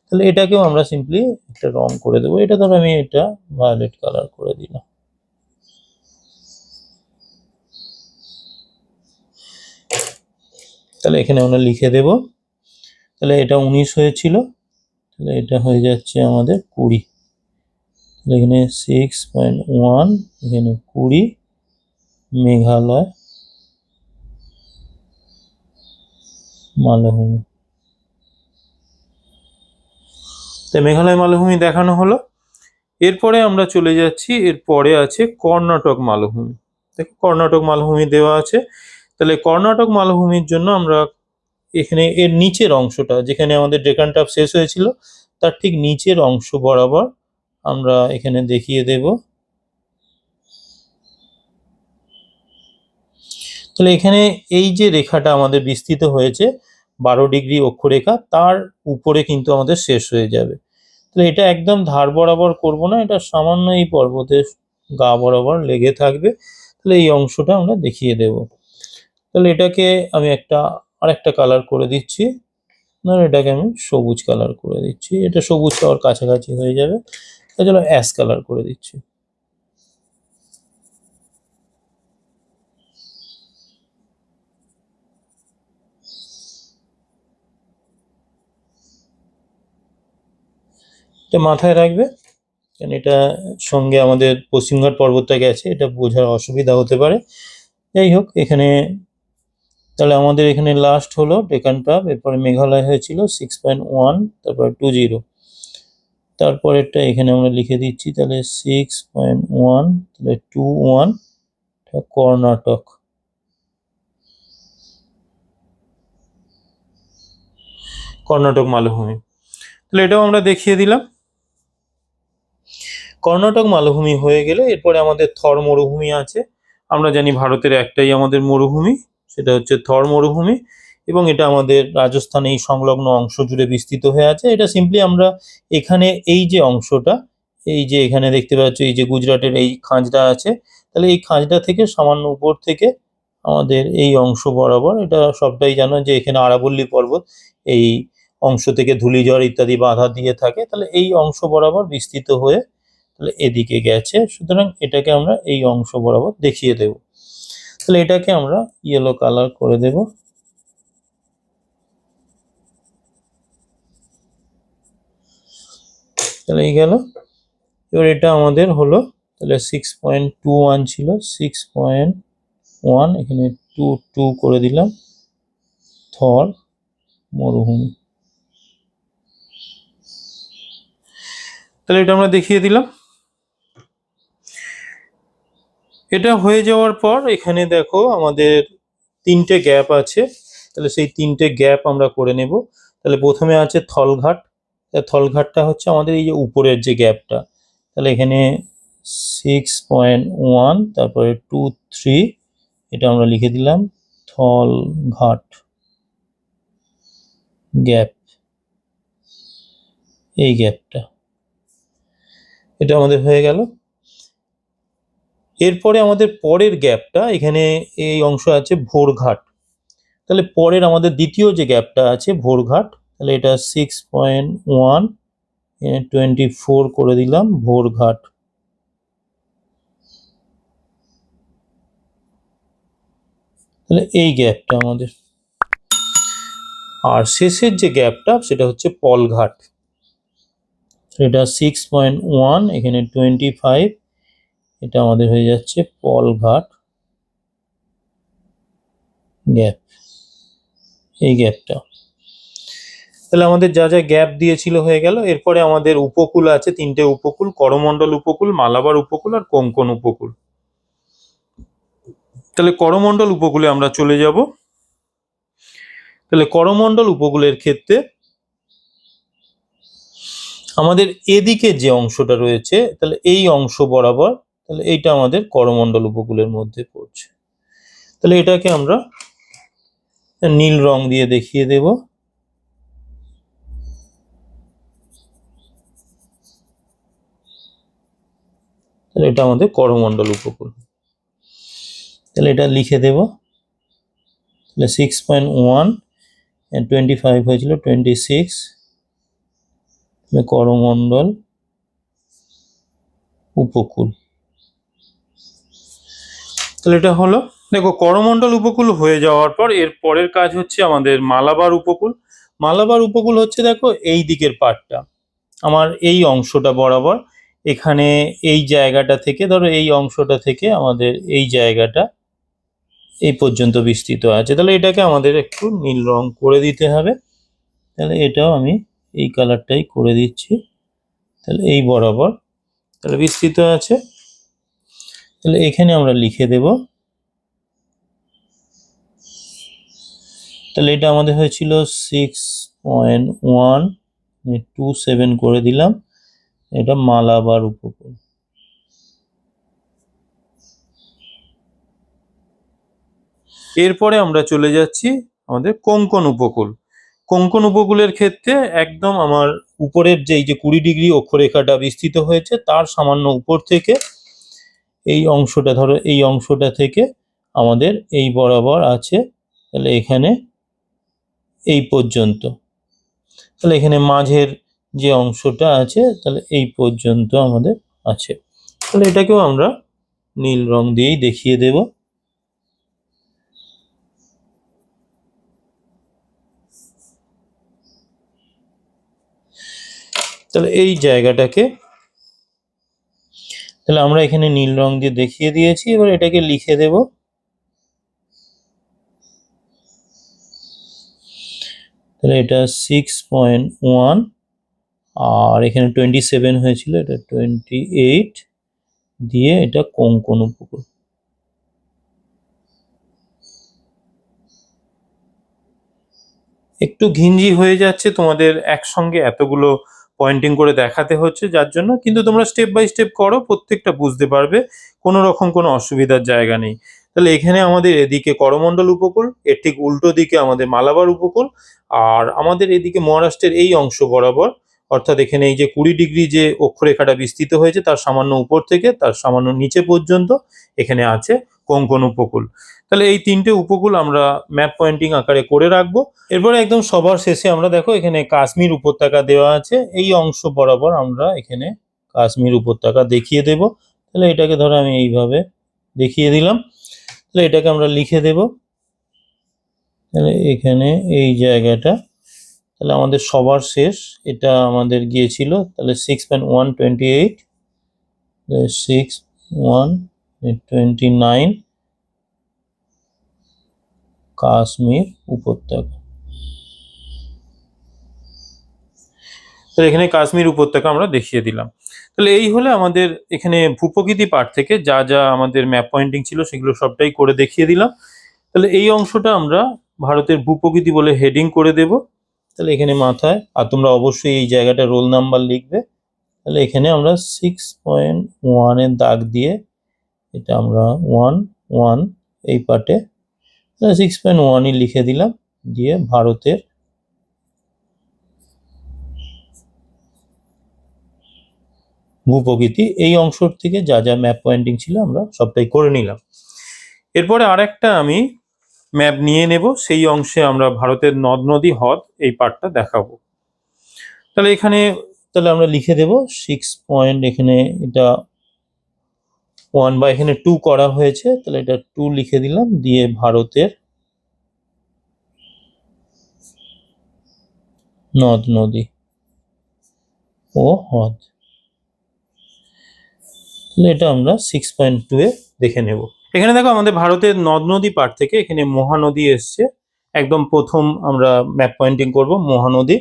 তাহলে এটাকেও আমরা সিম্পলি একটা রং করে দেবো। এটা ধরো আমি এটা ভায়োলেট কালার করে দিলাম। তাহলে এখানে আমরা লিখে দেব। তাহলে এটা 19 হয়েছিল, তাহলে এটা হয়ে যাচ্ছে আমাদের 20। তাহলে এখানে 6.1, এখানে 20 মেঘালয় মালভূমি। তাই মেঘালয় মালভূমি দেখানো হলো। এরপরে আমরা চলে যাচ্ছি, এরপরে আছে কর্ণাটক মালভূমি। দেখো কর্ণাটক মালভূমি দেওয়া আছে। তাহলে কর্ণাটক মালভূমির জন্য আমরা এখানে এর নিচের অংশটা, যেখানে আমাদের ডেকান ট্র্যাপ শেষ হয়েছিল তার ঠিক নিচের অংশ বরাবর আমরা এখানে দেখিয়ে দেব। তাহলে এখানে এই যে রেখাটা আমাদের বিস্তৃত হয়েছে 12 ডিগ্রি অক্ষরেখা, তার উপরে কিন্তু আমাদের শেষ হয়ে যাবে। তাহলে এটা একদম ধার বরাবর করব না, এটা সামান্য এই পর্বতের গা বরাবর লেগে থাকবে। তাহলে এই অংশটা আমরা দেখিয়ে দেব। তাহলে এটাকে আমি আরেকটা কালার করে দিচ্ছি, না এটাকে আমি সবুজ কালার করে দিচ্ছি। এটা সবুজ পাওয়ার কাছাকাছি হয়ে যাবে, তাই জন্য অ্যাশ কালার করে দিচ্ছি। এটা মাথায় রাখবে, কারণ এটা সঙ্গে আমাদের পশ্চিমঘাট পর্বতটা গেছে, এটা বোঝার অসুবিধা হতে পারে। যাই হোক, এখানে তাহলে আমাদের এখানে লাস্ট হলো ডেকান ট্র্যাপ, এরপরে মেঘালয় হয়েছিল 6.1, তারপর 20। তারপরেরটা এখানে আমরা লিখে দিচ্ছি। তাহলে 6.1, তাহলে 21 কর্ণাটক। কর্ণাটক মালভূমি, তাহলে এটাও আমরা দেখিয়ে দিলাম। কর্ণাটক মালভূমি হয়ে গেলে এরপরে আমাদের থর মরুভূমি আছে। আমরা জানি ভারতের একটাই আমাদের মরুভূমি, সেটা হচ্ছে থর মরুভূমি, এবং এটা আমাদের রাজস্থান এই সংলগ্ন অংশ জুড়ে বিস্তৃত হয়ে আছে। এটা সিম্পলি আমরা এখানে এই যে অংশটা, এই যে এখানে দেখতে পাচ্ছ এই যে গুজরাটের এই খাঁজটা আছে, তাহলে এই খাঁজটা থেকে সামান্য উপর থেকে আমাদের এই অংশ বরাবর, এটা সবটাই জানো যে এখানে আরাবল্লী পর্বত এই অংশ থেকে ধূলিঝড় ইত্যাদি বাধা দিয়ে থাকে। তাহলে এই অংশ বরাবর বিস্তৃত হয়ে তাহলে এদিকে গেছে, সুতরাং এটাকে আমরা এই অংশ বরাবর দেখিয়ে দেব। তাহলে এটাকে আমরা ইয়েলো কালার করে দেব। তাহলে এই গেল। এবার এটা আমাদের হলো, তাহলে 6.21 ছিল, 6.1 এখানে 2 করে দিলাম, থর মরুভূমি। তাহলে এটা আমরা দেখিয়ে দিলাম। এটা হয়ে যাওয়ার পর এখানে দেখো আমাদের 3টে গ্যাপ আছে। তাহলে সেই 3টে গ্যাপ আমরা করে নেব। তাহলে প্রথমে আছে থলঘাট। থলঘাটটা হচ্ছে আমাদের এই যে উপরের যে গ্যাপটা। তাহলে এখানে 6.1, তারপরে 2, 3, এটা আমরা লিখে দিলাম থলঘাট গ্যাপ, এই গ্যাপটা, এটা আমাদের হয়ে গেল। এরপরে আমাদের পরের গ্যাপটা, এখানে এই অংশ আছে ভোরঘাট। তাহলে পরের আমাদের দ্বিতীয় যে গ্যাপটা আছে ভোরঘাট, তাহলে এটা 6.1, 24 করে দিলাম ভোরঘাট। তাহলে এই গ্যাপটা আমাদের, আর শেষের যে গ্যাপটা সেটা হচ্ছে পলঘাট, এটা 6.1, এখানে 25, এটা আমাদের হয়ে যাচ্ছে পলঘাট গ্যাপ, এই গ্যাপটা। তাহলে আমাদের যা যা গ্যাপ দিয়েছিল হয়ে গেল। এরপরে আমাদের উপকূল আছে, তিনটে উপকূল, করমণ্ডল উপকূল, মালাবার উপকূল আর কোঙ্কণ উপকূল। তাহলে করমণ্ডল উপকূলে আমরা চলে যাব। তাহলে করমণ্ডল উপকূলের ক্ষেত্রে আমাদের এদিকে যে অংশটা রয়েছে, তাহলে এই অংশ বরাবর, তাহলে এইটা আমাদের করমণ্ডল উপকূলের মধ্যে পড়ছে। তাহলে এটাকে আমরা নীল রং দিয়ে দেখিয়ে দেব। তাহলে এটা আমাদের করমণ্ডল উপকূল। তাহলে এটা লিখে দেব। তাহলে 6.1 25 হয়েছিল 26, করমণ্ডল উপকূল। তাহলে এটা হলো। দেখো, করমণ্ডল উপকূল হয়ে যাওয়ার পর এর পরের কাজ হচ্ছে আমাদের মালাবার উপকূল। মালাবার উপকূল হচ্ছে, দেখো এই দিকের পার্টটা, আমার এই অংশটা বরাবর, এখানে এই জায়গাটা থেকে, ধরো এই অংশটা থেকে আমাদের এই জায়গাটা এই পর্যন্ত বিস্তৃত আছে। তাহলে এটাকে আমাদের একটু নীল রং করে দিতে হবে। তাহলে এটাও আমি এই কালারটাই করে দিচ্ছি। তাহলে এই বরাবর তাহলে বিস্তৃত আছে। তাহলে এখানে আমরা লিখে দেব। তাহলে এটা আমাদের হয়েছিল 6.127 করে দিলাম, এটা মালাবার উপকূল। এরপরে আমরা চলে যাচ্ছি আমাদের কোঙ্কণ উপকূল। কোঙ্কণ উপকূলের ক্ষেত্রে একদম আমার উপরের যে 20 ডিগ্রি অক্ষরেখাটা বিস্তৃত হয়েছে তার সামান্য উপর থেকে এই অংশটা, ধরো এই অংশটা থেকে আমাদের এই বরাবর আছে। তাহলে এখানে এই পর্যন্ত, তাহলে এখানে মাঝের যে অংশটা আছে তাহলে এই পর্যন্ত আমাদের আছে। তাহলে এটাকেও আমরা নীল রং দিয়েই দেখিয়ে দেব। তাহলে এই জায়গাটাকে তাহলে আমরা এখানে নীল রং দিয়ে দেখিয়ে দিয়েছি। এবার এটাকে লিখে দেব। তাহলে এটা 6.1, আর এখানে 27 হয়েছিল, এটা 28 দিয়ে এটা কোঙ্কণ উপকূল। একটু ঘিঞ্জি হয়ে যাচ্ছে, তোমাদের একসঙ্গে এতগুলো পয়েন্টিং করে দেখাতে হচ্ছে, যার জন্য। কিন্তু তোমরা স্টেপ বাই স্টেপ করো, প্রত্যেকটা বুঝতে পারবে, কোনো রকম কোনো অসুবিধার জায়গা নেই। তাহলে এখানে আমাদের এদিকে করমণ্ডল উপকূল, এর ঠিক উল্টো দিকে আমাদের মালাবার উপকূল, আর আমাদের এদিকে মহারাষ্ট্রের এই অংশ বরাবর, অর্থাৎ এখানে এই যে 20 ডিগ্রি যে অক্ষরেখাটা বিস্তৃত হয়েছে তার সামান্য উপর থেকে তার সামান্য নিচে পর্যন্ত এখানে আছে কোঙ্কণ উপকূল। তাহলে এই তিনটে উপকূল আমরা ম্যাপ পয়েন্টিং আকারে করে রাখবো। এরপরে একদম সবার শেষে আমরা দেখো এখানে কাশ্মীর উপত্যকা দেওয়া আছে, এই অংশ বরাবর আমরা এখানে কাশ্মীর উপত্যকা দেখিয়ে দেব। তাহলে এটাকে ধরো আমি এইভাবে দেখিয়ে দিলাম। তাহলে এটাকে আমরা লিখে দেব। তাহলে এখানে এই জায়গাটা, তাহলে আমাদের সবার শেষ এটা আমাদের গিয়েছিল, তাহলে 6.128, 6.129 কাশ্মীর উপত্যকা। তাহলে এখানে কাশ্মীর উপত্যকা আমরা দেখিয়ে দিলাম। তাহলে এই হলে আমাদের এখানে ভূপ্রকৃতি পাঠ থেকে যা যা আমাদের ম্যাপ পয়েন্টিং ছিল সেগুলো সবটাই করে দেখিয়ে দিলাম। তাহলে এই অংশটা আমরা ভারতের ভূপ্রকৃতি বলে হেডিং করে দেব। তাহলে এখানে মাথায়, আর তোমরা অবশ্যই এই জায়গাটা রোল নাম্বার লিখবে। তাহলে এখানে আমরা 6.1 এর দাগ দিয়ে এটা আমরা 1 এই পার্টে 6.1ই লিখে দিলাম, দিয়ে ভারতের ভূপ্রকৃতি এই অংশ থেকে যা যা ম্যাপ পয়েন্টিং ছিল আমরা সবটাই করে নিলাম। এরপরে আরেকটা আমি ম্যাপ নিয়ে নেব, সেই অংশে আমরা ভারতের নদ নদী হ্রদ এই পার্টটা দেখাবো। তাহলে এখানে তাহলে আমরা লিখে দেব 6. এখানে এটা 1 বা এখানে 2 করা হয়েছে, তাহলে এটা 2 লিখে দিলাম, দিয়ে ভারতের নদ নদী ও হ্রদ। তাহলে এটা আমরা 6.2 এ দেখে নেব। এখানে দেখো আমাদের ভারতের নদ নদী পার্ট থেকে এখানে মহানদী এসছে। একদম প্রথম আমরা ম্যাপ পয়েন্টিং করব মহানদী।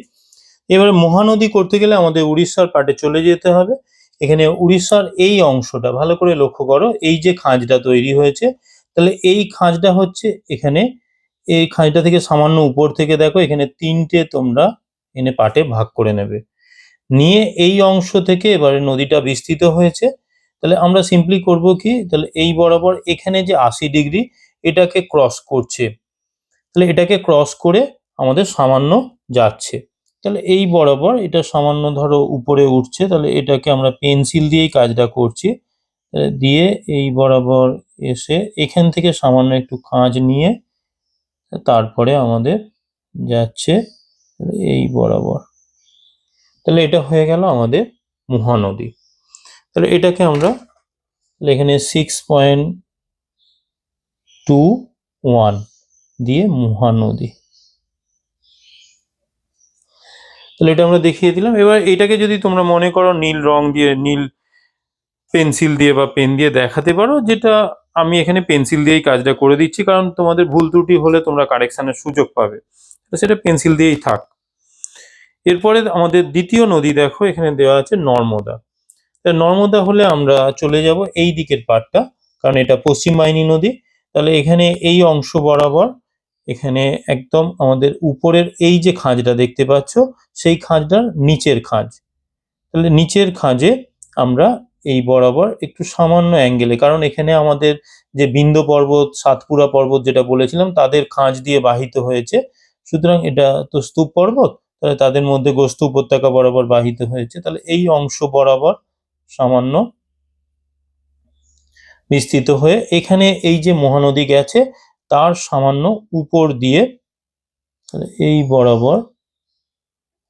এবারে মহানদী করতে গেলে আমাদের উড়িষ্যার পার্টে চলে যেতে হবে। এখানে উড়িষ্যার এই অংশটা ভালো করে লক্ষ্য করো, এই যে খাঁজটা তৈরি হয়েছে, তাহলে এই খাঁজটা হচ্ছে এখানে, এই খাঁজটা থেকে সামান্য উপর থেকে দেখো এখানে তিনটে তোমরা এখানে পার্টে ভাগ করে নেবে, নিয়ে এই অংশ থেকে এবারে নদীটা বিস্তৃত হয়েছে। তাহলে আমরা সিম্পলি করব কি, তাহলে এই বরাবর এখানে যে 80 ডিগ্রি এটাকে ক্রস করছে, তাহলে এটাকে ক্রস করে আমাদের সামান্য যাচ্ছে। তাহলে এই বরাবর এটা সামান্য ধরো উপরে উঠছে, তাহলে এটাকে আমরা পেন্সিল দিয়েই কাজটা করছি। দিয়ে এই বরাবর এসে এখান থেকে সামান্য একটু খাঁজ নিয়ে তারপরে আমাদের যাচ্ছে এই বরাবর। তাহলে এটা হয়ে গেল আমাদের মহানদী। তাহলে এটাকে আমরা এখানে 6.21 দিয়ে মহানদী, তাহলে এটা আমরা দেখিয়ে দিলাম। এবার এটাকে যদি তোমরা মনে করো নীল রং দিয়ে, নীল পেন্সিল দিয়ে বা পেন দিয়ে দেখাতে পারো, যেটা আমি এখানে পেন্সিল দিয়েই কাজটা করে দিচ্ছি, কারণ তোমাদের ভুল ত্রুটি হলে তোমরা কারেকশনের সুযোগ পাবে, তো সেটা পেন্সিল দিয়েই থাক। এরপরে আমাদের দ্বিতীয় নদী দেখো এখানে দেওয়া আছে নর্মদা। নর্মদা হলে আমরা চলে যাব এই দিকের পাড়টা, কারণ এটা পশ্চিম বাহিনী নদী। তাহলে এখানে এই অংশ বরাবর এখানে একদম আমাদের উপরের এই যে খাঁজটা দেখতে পাচ্ছ, সেই খাঁজটার নিচের খাঁজ। তাহলে নিচের খাঁজে আমরা এই বরাবর একটু সামান্য অ্যাঙ্গেলে, কারণ এখানে আমাদের যে বিন্ধ্য পর্বত, সাতপুরা পর্বত যেটা বলেছিলাম তাদের খাঁজ দিয়ে বাহিত হয়েছে, সুতরাং এটা তো স্তূপ পর্বত, তাহলে তাদের মধ্যে গোস্ত উপত্যকা বরাবর বাহিত হয়েছে। তাহলে এই অংশ বরাবর সামান্য বিস্তৃত হয়ে এখানে এই যে মহানদী গেছে তার সামান্য উপর দিয়ে, এই বরাবর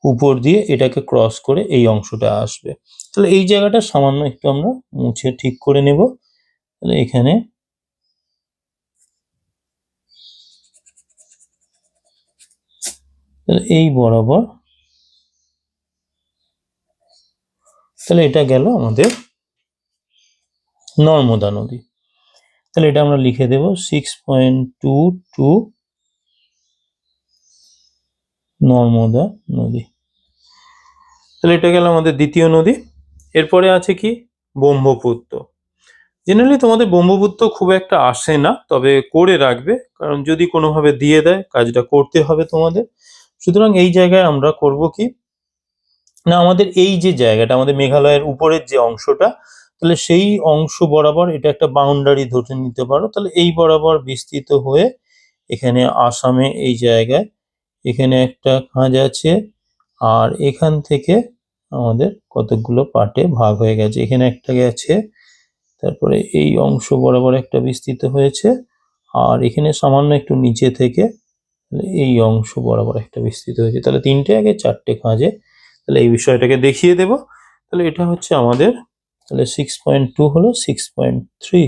উপর দিয়ে এটাকে ক্রস করে এই অংশটা আসবে। তাহলে এই জায়গাটা সামান্য একটু আমরা মুছে ঠিক করে নেব। তাহলে এখানে এই বরাবর, তাহলে এটা গেল আমাদের নর্মদা নদী। তাহলে এটা আমরা লিখে দেব 6.22 নর্মদা নদী। তাহলে এটা গেল আমাদের দ্বিতীয় নদী। এরপরে আছে কি ব্রহ্মপুত্র। জেনারেলি তোমাদের ব্রহ্মপুত্র খুব একটা আসে না, তবে করে রাখবে, কারণ যদি কোনোভাবে দিয়ে দেয় কাজটা করতে হবে তোমাদের। সুতরাং এই জায়গায় আমরা করব কি না, আমাদের এই যে জায়গাটা আমাদের মেঘালয়ের উপরের যে অংশটা, তাহলে সেই অংশ বরাবর এটা একটা বাউন্ডারি ধরে নিতে পারো। তাহলে এই বরাবর বিস্তৃত হয়ে এখানে আসামে এই জায়গায় এখানে একটা খাঁজ আছে, আর এখান থেকে আমাদের কতগুলো পার্টে ভাগ হয়ে গেছে, এখানে একটা গেছে, তারপরে এই অংশ বরাবর একটা বিস্তৃত হয়েছে, আর এখানে সামান্য একটু নিচে থেকে এই অংশ বরাবর একটা বিস্তৃত হয়েছে। তাহলে তিনটে আগে চারটে খাঁজে, তাহলে এই বিষয়টাকে দেখিয়ে দেব। তাহলে এটা হচ্ছে আমাদের, তাহলে 6.2 হলো 6.3।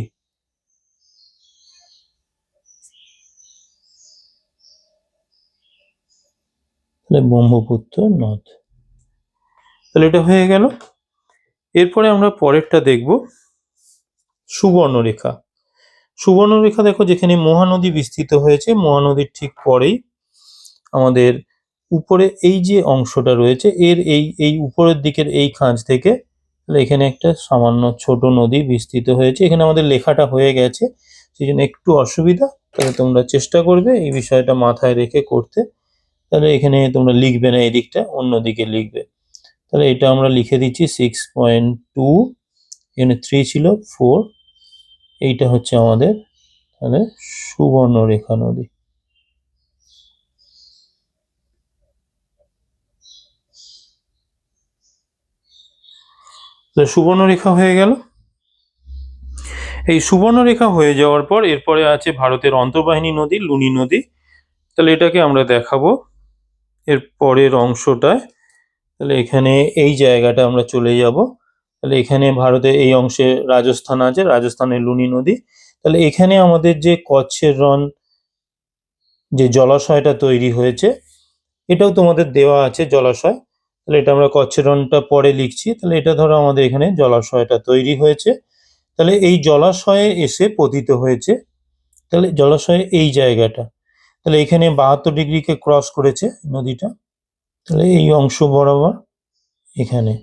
তাহলে ব্রহ্মপুত্র নদ, তাহলে এটা হয়ে গেল। এরপরে আমরা পরেরটা দেখব সুবর্ণরেখা। সুবর্ণরেখা দেখো যেখানে মহানদী বিস্তৃত হয়েছে, মহানদীর ঠিক পরেই আমাদের উপরে এই যে অংশটা রয়েছে এর এই উপরের দিকের এই খাঁজ থেকে এখানে একটা সামান্য ছোট নদী বিস্তৃত হয়েছে। এখানে আমাদের লেখাটা হয়ে গেছে, সেই জন্য একটু অসুবিধা, তাহলে তোমরা চেষ্টা করবে এই বিষয়টা মাথায় রেখে করতে। তাহলে এখানে তোমরা লিখবে না, এদিকটা অন্যদিকে লিখবে। তাহলে এটা আমরা লিখে দিচ্ছি 6.2, এখানে 3 ছিল 4, এইটা হচ্ছে আমাদের তাহলে সুবর্ণরেখা নদী। সুবর্ণরেখা হয়ে গেল। এই সুবর্ণরেখা হয়ে যাওয়ার পর এরপরে আছে ভারতের অন্তর্বাহিনী নদী লুনি নদী। তাহলে এটাকে আমরা দেখাবো এর পরের অংশটায়। তাহলে এখানে এই জায়গাটা আমরা চলে যাব। তাহলে এখানে ভারতের এই অংশে রাজস্থান আছে, রাজস্থানের লুনি নদী। তাহলে এখানে আমাদের যে কচ্ছের রণ যে জলাশয়টা তৈরি হয়েছে, এটাও তোমাদের দেওয়া আছে জলাশয়। তাহলে এটা আমরা কচ্ছেরনটা পরে লিখছি। তাহলে এটা ধরো আমাদের এখানে জলাশয়টা তৈরি হয়েছে। তাহলে এই জলাশয়ে এসে পতিত হয়েছে। তাহলে জলাশয়ে এই জায়গাটা, তাহলে এখানে 72°কে ক্রস করেছে নদীটা। তাহলে এই অংশ বরাবর এখানে,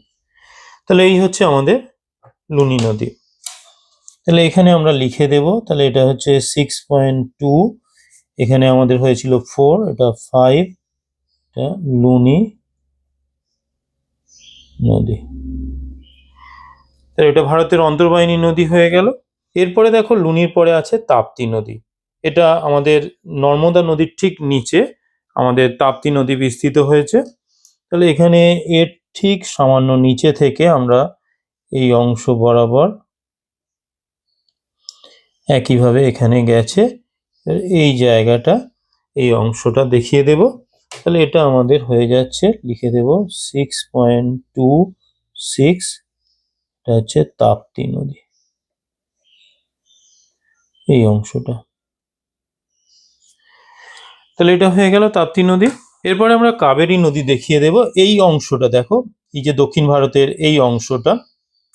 তাহলে এই হচ্ছে আমাদের লুনি নদী। তাহলে এখানে আমরা লিখে দেব। তাহলে এটা হচ্ছে 6.2, এখানে আমাদের হয়েছিল 4, এটা 5, এটা লুনি নদী। তাহলে এটা ভারতের অন্তর্বাহিনী নদী হয়ে গেল। এরপরে দেখো লুনির পরে আছে তাপ্তি নদী। এটা আমাদের নর্মদা নদীর ঠিক নিচে আমাদের তাপ্তি নদী বিস্তৃত হয়েছে। তাহলে এখানে এর ঠিক সামান্য নিচে থেকে আমরা এই অংশ বরাবর একইভাবে এখানে গেছে, এই জায়গাটা, এই অংশটা দেখিয়ে দেব। তাহলে এটা আমাদের হয়ে যাচ্ছে, লিখে দেব 6.26, এটা হচ্ছে তাপ্তি নদী, এই অংশটা। তাহলে এটা হয়ে গেল তাপ্তি নদী। এরপরে আমরা কাবেরী নদী দেখিয়ে দেব। এই অংশটা দেখো, এই যে দক্ষিণ ভারতের এই অংশটা,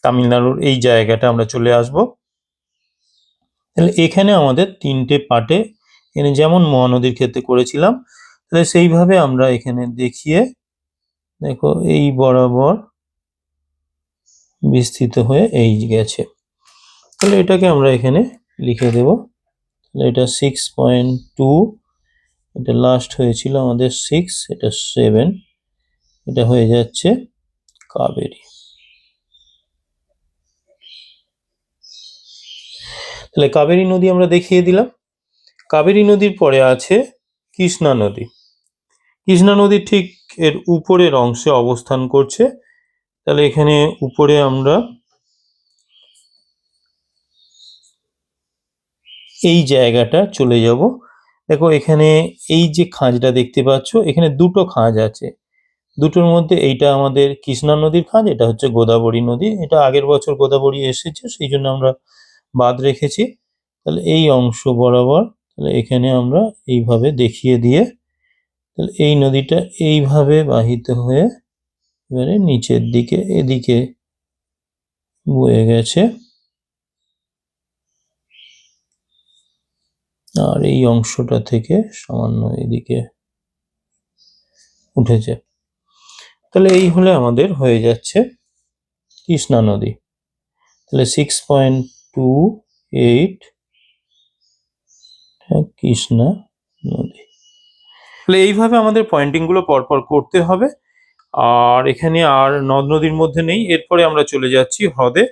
তামিলনাড়ুর এই জায়গাটা আমরা চলে আসব। তাহলে এখানে আমাদের 3টে পার্টে, এখানে যেমন মহানদীর ক্ষেত্রে করেছিলাম, তাহলে সেইভাবে আমরা এখানে দেখিয়ে দেখো এই বরাবর বিস্তৃত হয়ে এই গেছে। তাহলে এটাকে আমরা এখানে লিখে দেব। তাহলে এটা 6.2, এটা লাস্ট হয়েছিল আমাদের 6, এটা 7, এটা হয়ে যাচ্ছে কাবেরী। তাহলে কাবেরী নদী আমরা দেখিয়ে দিলাম। কাবেরী নদীর পরে আছে কৃষ্ণা নদী। কৃষ্ণা নদী ঠিক এর উপরের অংশে অবস্থান করছে। তাহলে এখানে উপরে আমরা এই জায়গাটা চলে যাব। দেখো এখানে এই যে খাঁজটা দেখতে পাচ্ছ, এখানে দুটো খাঁজ আছে। দুটোর মধ্যে এইটা আমাদের কৃষ্ণা নদীর খাঁজ, এটা হচ্ছে গোদাবরী নদী। এটা আগের বছর গোদাবরী এসেছে, সেই জন্য আমরা বাদ রেখেছি। তাহলে এই অংশ বরাবর, তাহলে এখানে আমরা এইভাবে দেখিয়ে দিয়ে, তাহলে এই নদীটা এইভাবে বাহিত হয়ে এবারে নিচের দিকে এদিকে বয়ে গেছে, আর এই অংশটা থেকে সামান্য এদিকে উঠেছে। তাহলে এই হলে আমাদের হয়ে যাচ্ছে কৃষ্ণা নদী। তাহলে 6.28 কৃষ্ণা নদী। তাহলে এইভাবে আমাদের পয়েন্টিং গুলো পরপর করতে হবে। আর এখানে আর নদ নদীর মধ্যে নেই। এরপরে আমরা চলে যাচ্ছি হ্রদে।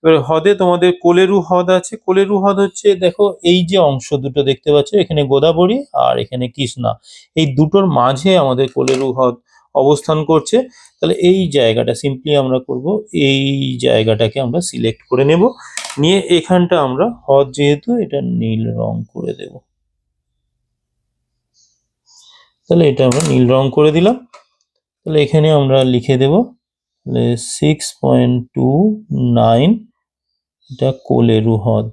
এবার হ্রদে তোমাদের কোলেরু হ্রদ আছে। কোলেরু হ্রদ হচ্ছে, দেখো এই যে অংশ দুটো দেখতে পাচ্ছ, এখানে গোদাবরী আর এখানে কৃষ্ণা, এই দুটোর মাঝে আমাদের কোলেরু হ্রদ অবস্থান করছে। তাহলে এই জায়গাটা সিম্পলি আমরা করব, এই জায়গাটাকে আমরা সিলেক্ট করে নেব, নিয়ে এখানটা আমরা হ্রদ যেহেতু এটা নীল রং করে দেব। তাহলে এটা আমরা নীল রং করে দিলাম। তাহলে এখানে আমরা লিখে দেব 6.29, এটা কোলেরু হ্রদ।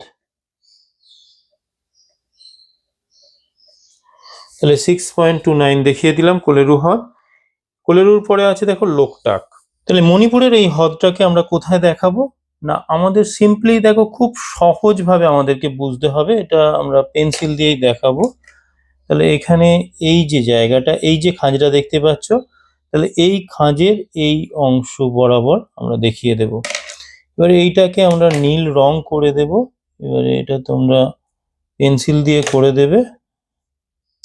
তাহলে 6.29 দেখিয়ে দিলাম কোলেরু হ্রদ। কোলেরুর পরে আছে দেখো লোকটাক। তাহলে মণিপুরের এই হ্রদটাকে আমরা কোথায় দেখাবো না, আমাদের সিম্পলি দেখো খুব সহজভাবে আমাদেরকে বুঝতে হবে, এটা আমরা পেন্সিল দিয়েই দেখাবো। তাহলে এখানে এই যে জায়গাটা, এই যে খাঁজটা দেখতে পাচ্ছ, তাহলে এই খাঁজের এই অংশ বরাবর আমরা দেখিয়ে দেব। এবারে এইটাকে আমরা নীল রং করে দেব। এবারে এটা তোমরা পেন্সিল দিয়ে করে দেবে,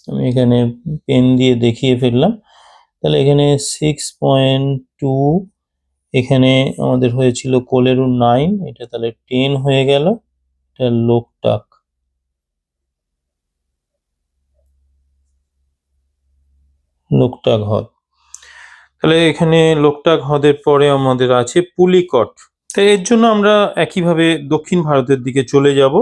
আমি এখানে পেন দিয়ে দেখিয়ে ফেললাম। তাহলে এখানে 6.2, এখানে আমাদের হয়েছিল কোলেরু 9, এটা তাহলে 10 হয়ে গেল, এটা লোকটাক। লোকটাক হ্রদ। তাহলে এখানে লোকটাক হ্রদের পরে আমাদের আছে পুলিকট। তাই এর জন্য আমরা একইভাবে দক্ষিণ ভারতের দিকে চলে যাব।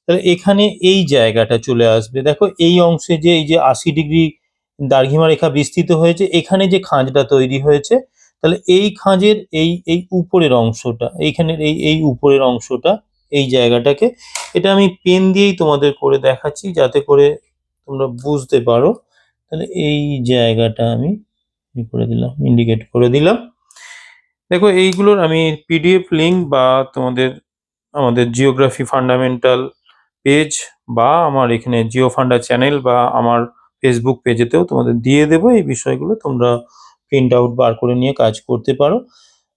তাহলে এখানে এই জায়গাটা চলে আসবে। দেখো এই অংশে যে এই যে 80° দ্রাঘিমা রেখা বিস্তৃত হয়েছে, এখানে যে খাঁজটা তৈরি হয়েছে, তাহলে এই খাঁজের এই এই উপরের অংশটা, এইখানের এই এই উপরের অংশটা, এই জায়গাটাকে, এটা আমি পেন দিয়েই তোমাদের করে দেখাচ্ছি যাতে করে তোমরা বুঝতে পারো। তাহলে এই জায়গাটা আমি করে দিলাম, ইন্ডিকেট করে দিলাম। দেখো এইগুলোর আমি পিডিএফ লিঙ্ক বা তোমাদের আমাদের জিওগ্রাফি ফান্ডামেন্টাল পেজ বা আমার এখানে জিও ফান্ডা চ্যানেল বা আমার ফেসবুক পেজেতেও তোমাদের দিয়ে দেবো। এই বিষয়গুলো তোমরা প্রিন্ট আউট বার করে নিয়ে কাজ করতে পারো।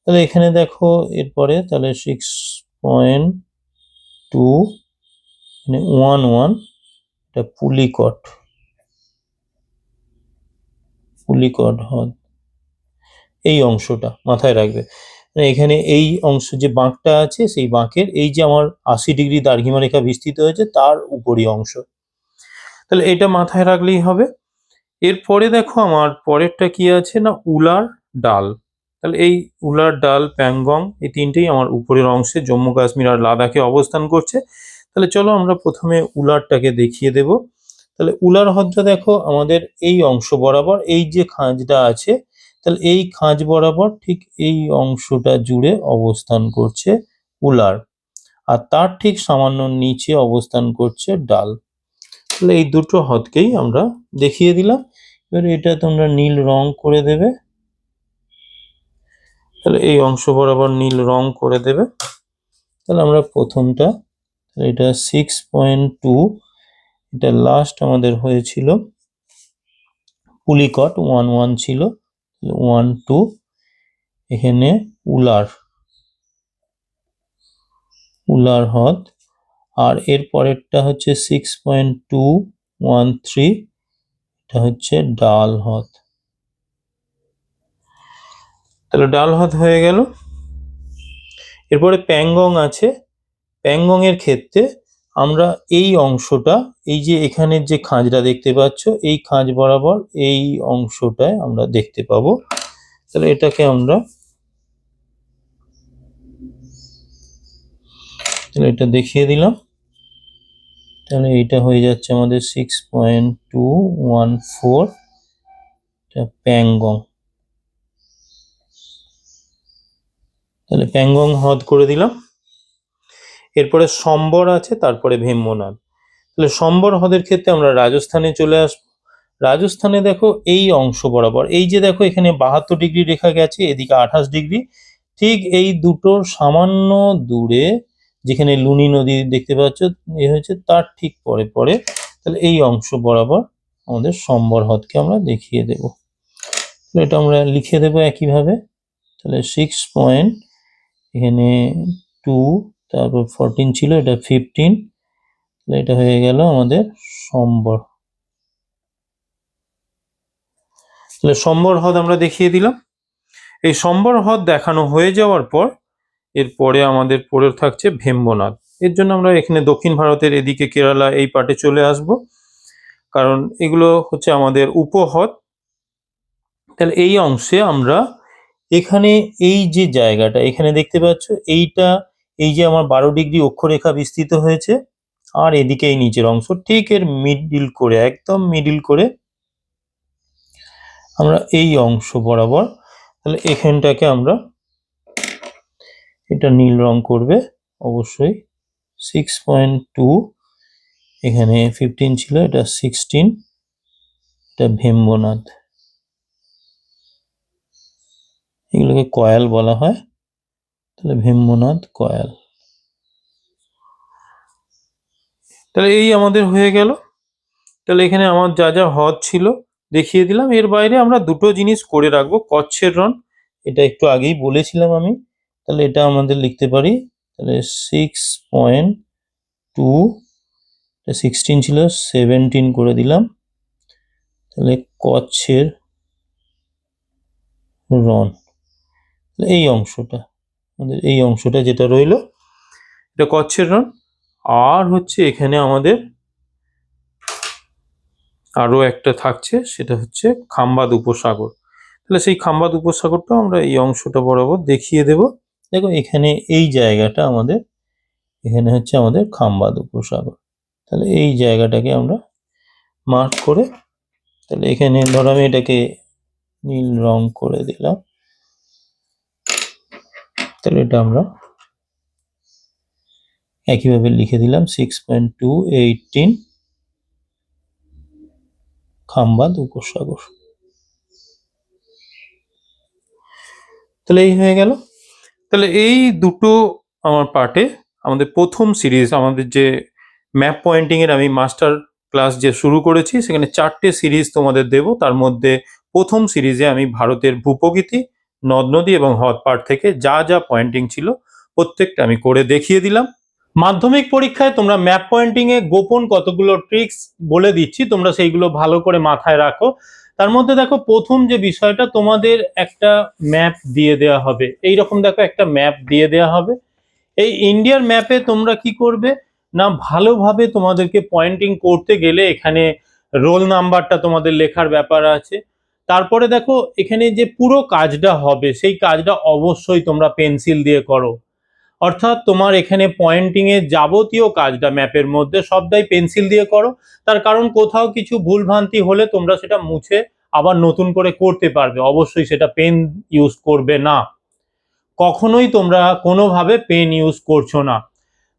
তাহলে এখানে দেখো এরপরে তাহলে 6.2 মানে 11 এটা পুলিকট হ্রদ, এই অংশটা মাথায় রাখবে। এখানে এই অংশ যে বাঁকটা আছে সেই বাঁকের এই যে আমার 80 ডিগ্রি দ্রাঘিমা রেখা বিস্তৃত হয়েছে তার উপরই অংশ, তাহলে এটা মাথায় রাখলেই হবে। এরপরে দেখো আমার পরেরটা কি আছে না উলার ডাল। তাহলে এই উলার ডাল, প্যাংগং এই তিনটেই আমার উপরের অংশে জম্মু কাশ্মীর আর লাদাখে অবস্থান করছে। তাহলে চলো আমরা প্রথমে উলারটাকে দেখিয়ে দেব। তাহলে উলার হ্রদটা দেখো আমাদের এই অংশ বরাবর এই যে খাঁজটা আছে, তাহলে এই খাঁজ বরাবর ঠিক এই অংশটা জুড়ে অবস্থান করছে উলার, আর তার ঠিক সামান্য নিচে অবস্থান করছে ডাল। তাহলে এই দুটো হ্রদকেই আমরা দেখিয়ে দিলাম। এবার এটা তোমরা নীল রং করে দেবে, তাহলে এই অংশ বরাবর নীল রং করে দেবে। তাহলে আমরা প্রথমটা, এটা 6.2, এটা লাস্ট আমাদের হয়েছিল পুলিকট 11 ছিল, 12 এখানে উলার হ্রদ, আর এর পরেরটা হচ্ছে 6.213, এটা হচ্ছে ডাল হ্রদ। তাহলে ডাল হ্রদ হয়ে গেল। এরপরে প্যাংগং আছে। প্যাংগং এর ক্ষেত্রে আমরা এই অংশটা, এই যে এখানের যে খাঁজটা দেখতে পাচ্ছ এই খাঁজ বরাবর এই অংশটায় আমরা দেখতে পাবো। তাহলে এটাকে আমরা এটা দেখিয়ে দিলাম। তাহলে এটা হয়ে যাচ্ছে আমাদের 6.214, এটা প্যাংগং। তাহলে প্যাংগং হ্রদ করে দিলাম। এরপরে সম্বর আছে, তারপরে ভীমনাথ। তাহলে সম্বর হ্রদের ক্ষেত্রে আমরা রাজস্থানে চলে আসবো। রাজস্থানে দেখো এই অংশ বরাবর এই যে দেখো এখানে 72 ডিগ্রি রেখা গেছে, এদিকে 28 ডিগ্রি, ঠিক এই দুটোর সামান্য দূরে যেখানে লুনি নদী দেখতে পাচ্ছ এ হয়েছে তার ঠিক পরে পরে, তাহলে এই অংশ বরাবর আমাদের সম্বর হ্রদকে আমরা দেখিয়ে দেব। তাহলে এটা আমরা লিখে দেব একইভাবে। তাহলে 6. এখানে 2, তারপর 14 ছিল, এটা 15, এটা হয়ে গেল আমাদের সম্বর। তাহলে সম্বর হ্রদ আমরা দেখিয়ে দিলাম। এই সম্বর হ্রদ দেখানো হয়ে যাওয়ার পর এরপরে আমাদের পড়ে থাকছে ভেম্বনাথ। এর জন্য আমরা এখানে দক্ষিণ ভারতের এদিকে কেরালা এই পার্টে চলে আসব, কারণ এগুলো হচ্ছে আমাদের উপহ্রদ। তাহলে এই অংশে আমরা এখানে এই যে জায়গাটা এখানে দেখতে পাচ্ছ এইটা, এই যে আমার 12 ডিগ্রি অক্ষরেখা বিস্তৃত হয়েছে, আর এদিকে এই নিচের অংশ ঠিক এর মিডিল করে, একদম মিডিল করে আমরা এই অংশ বরাবর, তাহলে এখানটাকে আমরা এটা নীল রং করবে অবশ্যই। 6.2, এখানে 15 ছিল, এটা 16, এটা ভেম্বনাথ। এগুলোকে কয়াল বলা হয়। তাহলে ভেম্বনাথ কয়াল। তাহলে এই আমাদের হয়ে গেল। তাহলে এখানে আমার যা যা হ্রদ ছিল দেখিয়ে দিলাম। এর বাইরে আমরা দুটো জিনিস করে রাখবো। কচ্ছের রণ, এটা একটু আগেই বলেছিলাম আমি। তাহলে এটা আমাদের লিখতে পারি। তাহলে 6.2, 16 ছিল, 17 করে দিলাম। তাহলে কচ্ছের রণ, এই অংশটা আমাদের, এই অংশটা যেটা রইল এটা কচ্ছের রণ। আর হচ্ছে এখানে আমাদের আরো একটা থাকছে, সেটা হচ্ছে খাম্বাদ উপসাগর। তাহলে সেই খাম্বাদ উপসাগরটাও আমরা এই অংশটা বরাবর দেখিয়ে দেব। দেখো এখানে এই জায়গাটা আমাদের, এখানে হচ্ছে আমাদের খাম্বাদ উপসাগর। তাহলে এই জায়গাটাকে আমরা মার্ক করে, তাহলে এখানে ধরো আমি এটাকে নীল রং করে দিলাম। তাহলে এটা আমরা একইভাবে লিখে দিলাম 6.218, খাম্বাদ উপসাগর। তাহলে এই হয়ে গেল। তাহলে এই দুটো আমার পার্টে আমাদের প্রথম সিরিজ, আমাদের যে ম্যাপ পয়েন্টিং এর আমি মাস্টার ক্লাস যে শুরু করেছি, সেখানে 4টে সিরিজ তোমাদের দেব। তার মধ্যে প্রথম সিরিজে আমি ভারতের ভূপ্রকৃতি, নদ নদী এবং হ্রদ পাড় থেকে যা যা পয়েন্টিং ছিল প্রত্যেকটা আমি করে দেখিয়ে দিলাম। মাধ্যমিক পরীক্ষায় তোমরা ম্যাপ পয়েন্টিং এ গোপন কতগুলো ট্রিক্স বলে দিচ্ছি, তোমরা সেইগুলো ভালো করে মাথায় রাখো। তার মধ্যে দেখো, প্রথম যে বিষয়টা, তোমাদের একটা ম্যাপ দিয়ে দেওয়া হবে। এইরকম দেখো একটা ম্যাপ দিয়ে দেওয়া হবে। এই ইন্ডিয়ার ম্যাপে তোমরা কি করবে না, ভালোভাবে তোমাদেরকে পয়েন্টিং করতে গেলে এখানে রোল নাম্বারটা তোমাদের লেখার ব্যাপার আছে। তারপরে দেখো, এখানে যে পুরো কাজটা হবে সেই কাজটা অবশ্যই তোমরা পেন্সিল দিয়ে করো। অর্থাৎ তোমার এখানে পয়েন্টিং এর যাবতীয় কাজটা ম্যাপের মধ্যে সবটাই পেন্সিল দিয়ে করো। তার কারণ কোথাও কিছু ভুলভ্রান্তি হলে তোমরা সেটা মুছে আবার নতুন করে করতে পারবে। অবশ্যই সেটা পেন ইউজ করবে না, কখনোই তোমরা কোনোভাবে পেন ইউজ করছো না।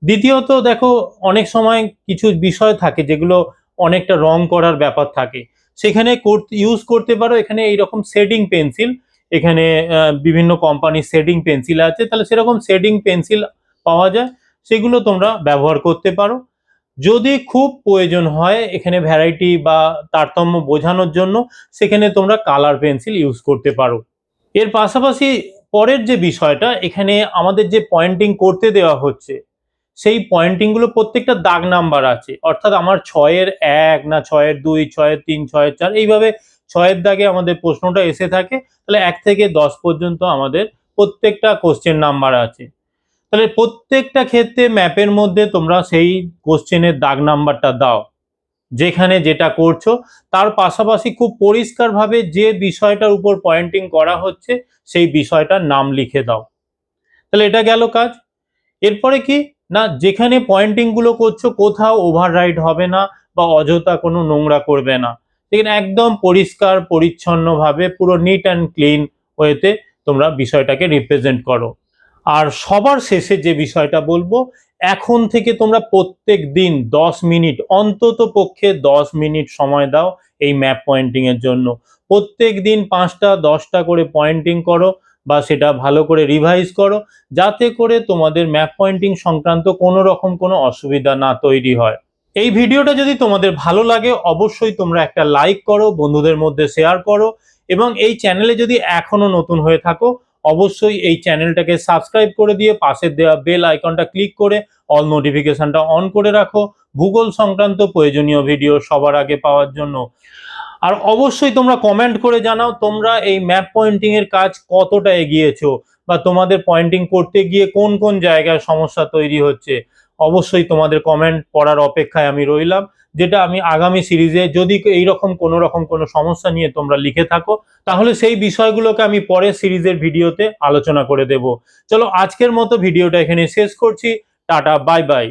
দ্বিতীয়ত দেখো, অনেক সময় কিছু বিষয় থাকে যেগুলো অনেকটা রং করার ব্যাপার থাকে, সেখানে ইউজ করতে পারো এখানে এইরকম শেডিং পেন্সিল। এখানে বিভিন্ন কোম্পানির শেডিং পেন্সিল আছে, তাহলে সেরকম শেডিং পেন্সিল পাওয়া যায়, সেগুলো তোমরা ব্যবহার করতে পারো। যদি খুব প্রয়োজন হয় এখানে ভ্যারাইটি বা তারতম্য বোঝানোর জন্য, সেখানে তোমরা কালার পেন্সিল ইউজ করতে পারো। এর পাশাপাশি পরের যে বিষয়টা, এখানে আমাদের যে পয়েন্টিং করতে দেওয়া হচ্ছে, সেই পয়েন্টিং গুলো প্রত্যেকটা দাগ নাম্বার আছে। অর্থাৎ আমার 6-এর 1 না 6-এর 2, 6-এর 3, 6-এর 4, এইভাবে 6-এর দাগে আমাদের প্রশ্নটা এসে থাকে। তাহলে 1 থেকে 10 পর্যন্ত আমাদের প্রত্যেকটা কোশ্চেন নাম্বার আছে। তাহলে প্রত্যেকটা ক্ষেত্রে ম্যাপের মধ্যে তোমরা সেই কোশ্চেনের দাগ নাম্বারটা দাও যেখানে যেটা করছো। তার পাশাপাশি খুব পরিষ্কারভাবে যে বিষয়টার উপর পয়েন্টিং করা হচ্ছে সেই বিষয়টার নাম লিখে দাও। তাহলে এটা গেল কাজ। এরপরে কি না, যেখানে পয়েন্টিং গুলো করছো কোথাও ওভাররাইড হবে না বা অযথা কোনো নোংরা করবে না, সেখানে একদম পরিষ্কার পরিচ্ছন্নভাবে পুরো নিট অ্যান্ড ক্লিন ওয়েতে তোমরা বিষয়টাকে রিপ্রেজেন্ট করো। আর সবার শেষে যে বিষয়টা বলবো, এখন থেকে তোমরা প্রত্যেক দিন 10 মিনিট, অন্তত পক্ষে 10 মিনিট সময় দাও এই ম্যাপ পয়েন্টিং এর জন্য। প্রত্যেক দিন 5টা 10টা করে পয়েন্টিং করো বা সেটা ভালো করে রিভাইজ করো, যাতে করে তোমাদের ম্যাপ পয়েন্টিং সংক্রান্ত কোনো রকম কোনো অসুবিধা না তৈরি হয়। এই ভিডিওটা যদি তোমাদের ভালো লাগে, অবশ্যই তোমরা একটা লাইক করো, বন্ধুদের মধ্যে শেয়ার করো, এবং এই চ্যানেলে যদি এখনো নতুন হয়ে থাকো, অবশ্যই এই চ্যানেলটাকে সাবস্ক্রাইব করে দিয়ে পাশের দেওয়া বেল আইকনটা ক্লিক করে অল নোটিফিকেশনটা অন করে রাখো ভূগোল সংক্রান্ত প্রয়োজনীয় ভিডিও সবার আগে পাওয়ার জন্য। আর অবশ্যই তোমরা কমেন্ট করে জানাও তোমরা এই ম্যাপ পয়েন্টিং এর কাজ কতটা এগিয়েছো, বা তোমাদের পয়েন্টিং করতে গিয়ে কোন কোন জায়গায় সমস্যা তৈরি হচ্ছে। অবশ্যই তোমাদের কমেন্ট পড়ার অপেক্ষায় আমি রইলাম, যেটা আমি আগামী সিরিজে যদি এইরকম কোনো সমস্যা নিয়ে তোমরা লিখে থাকো, তাহলে সেই বিষয়গুলোকে আমি পরের সিরিজের ভিডিওতে আলোচনা করে দেব। চলো, আজকের মতো ভিডিওটা এখানে শেষ করছি। Tata, bye bye.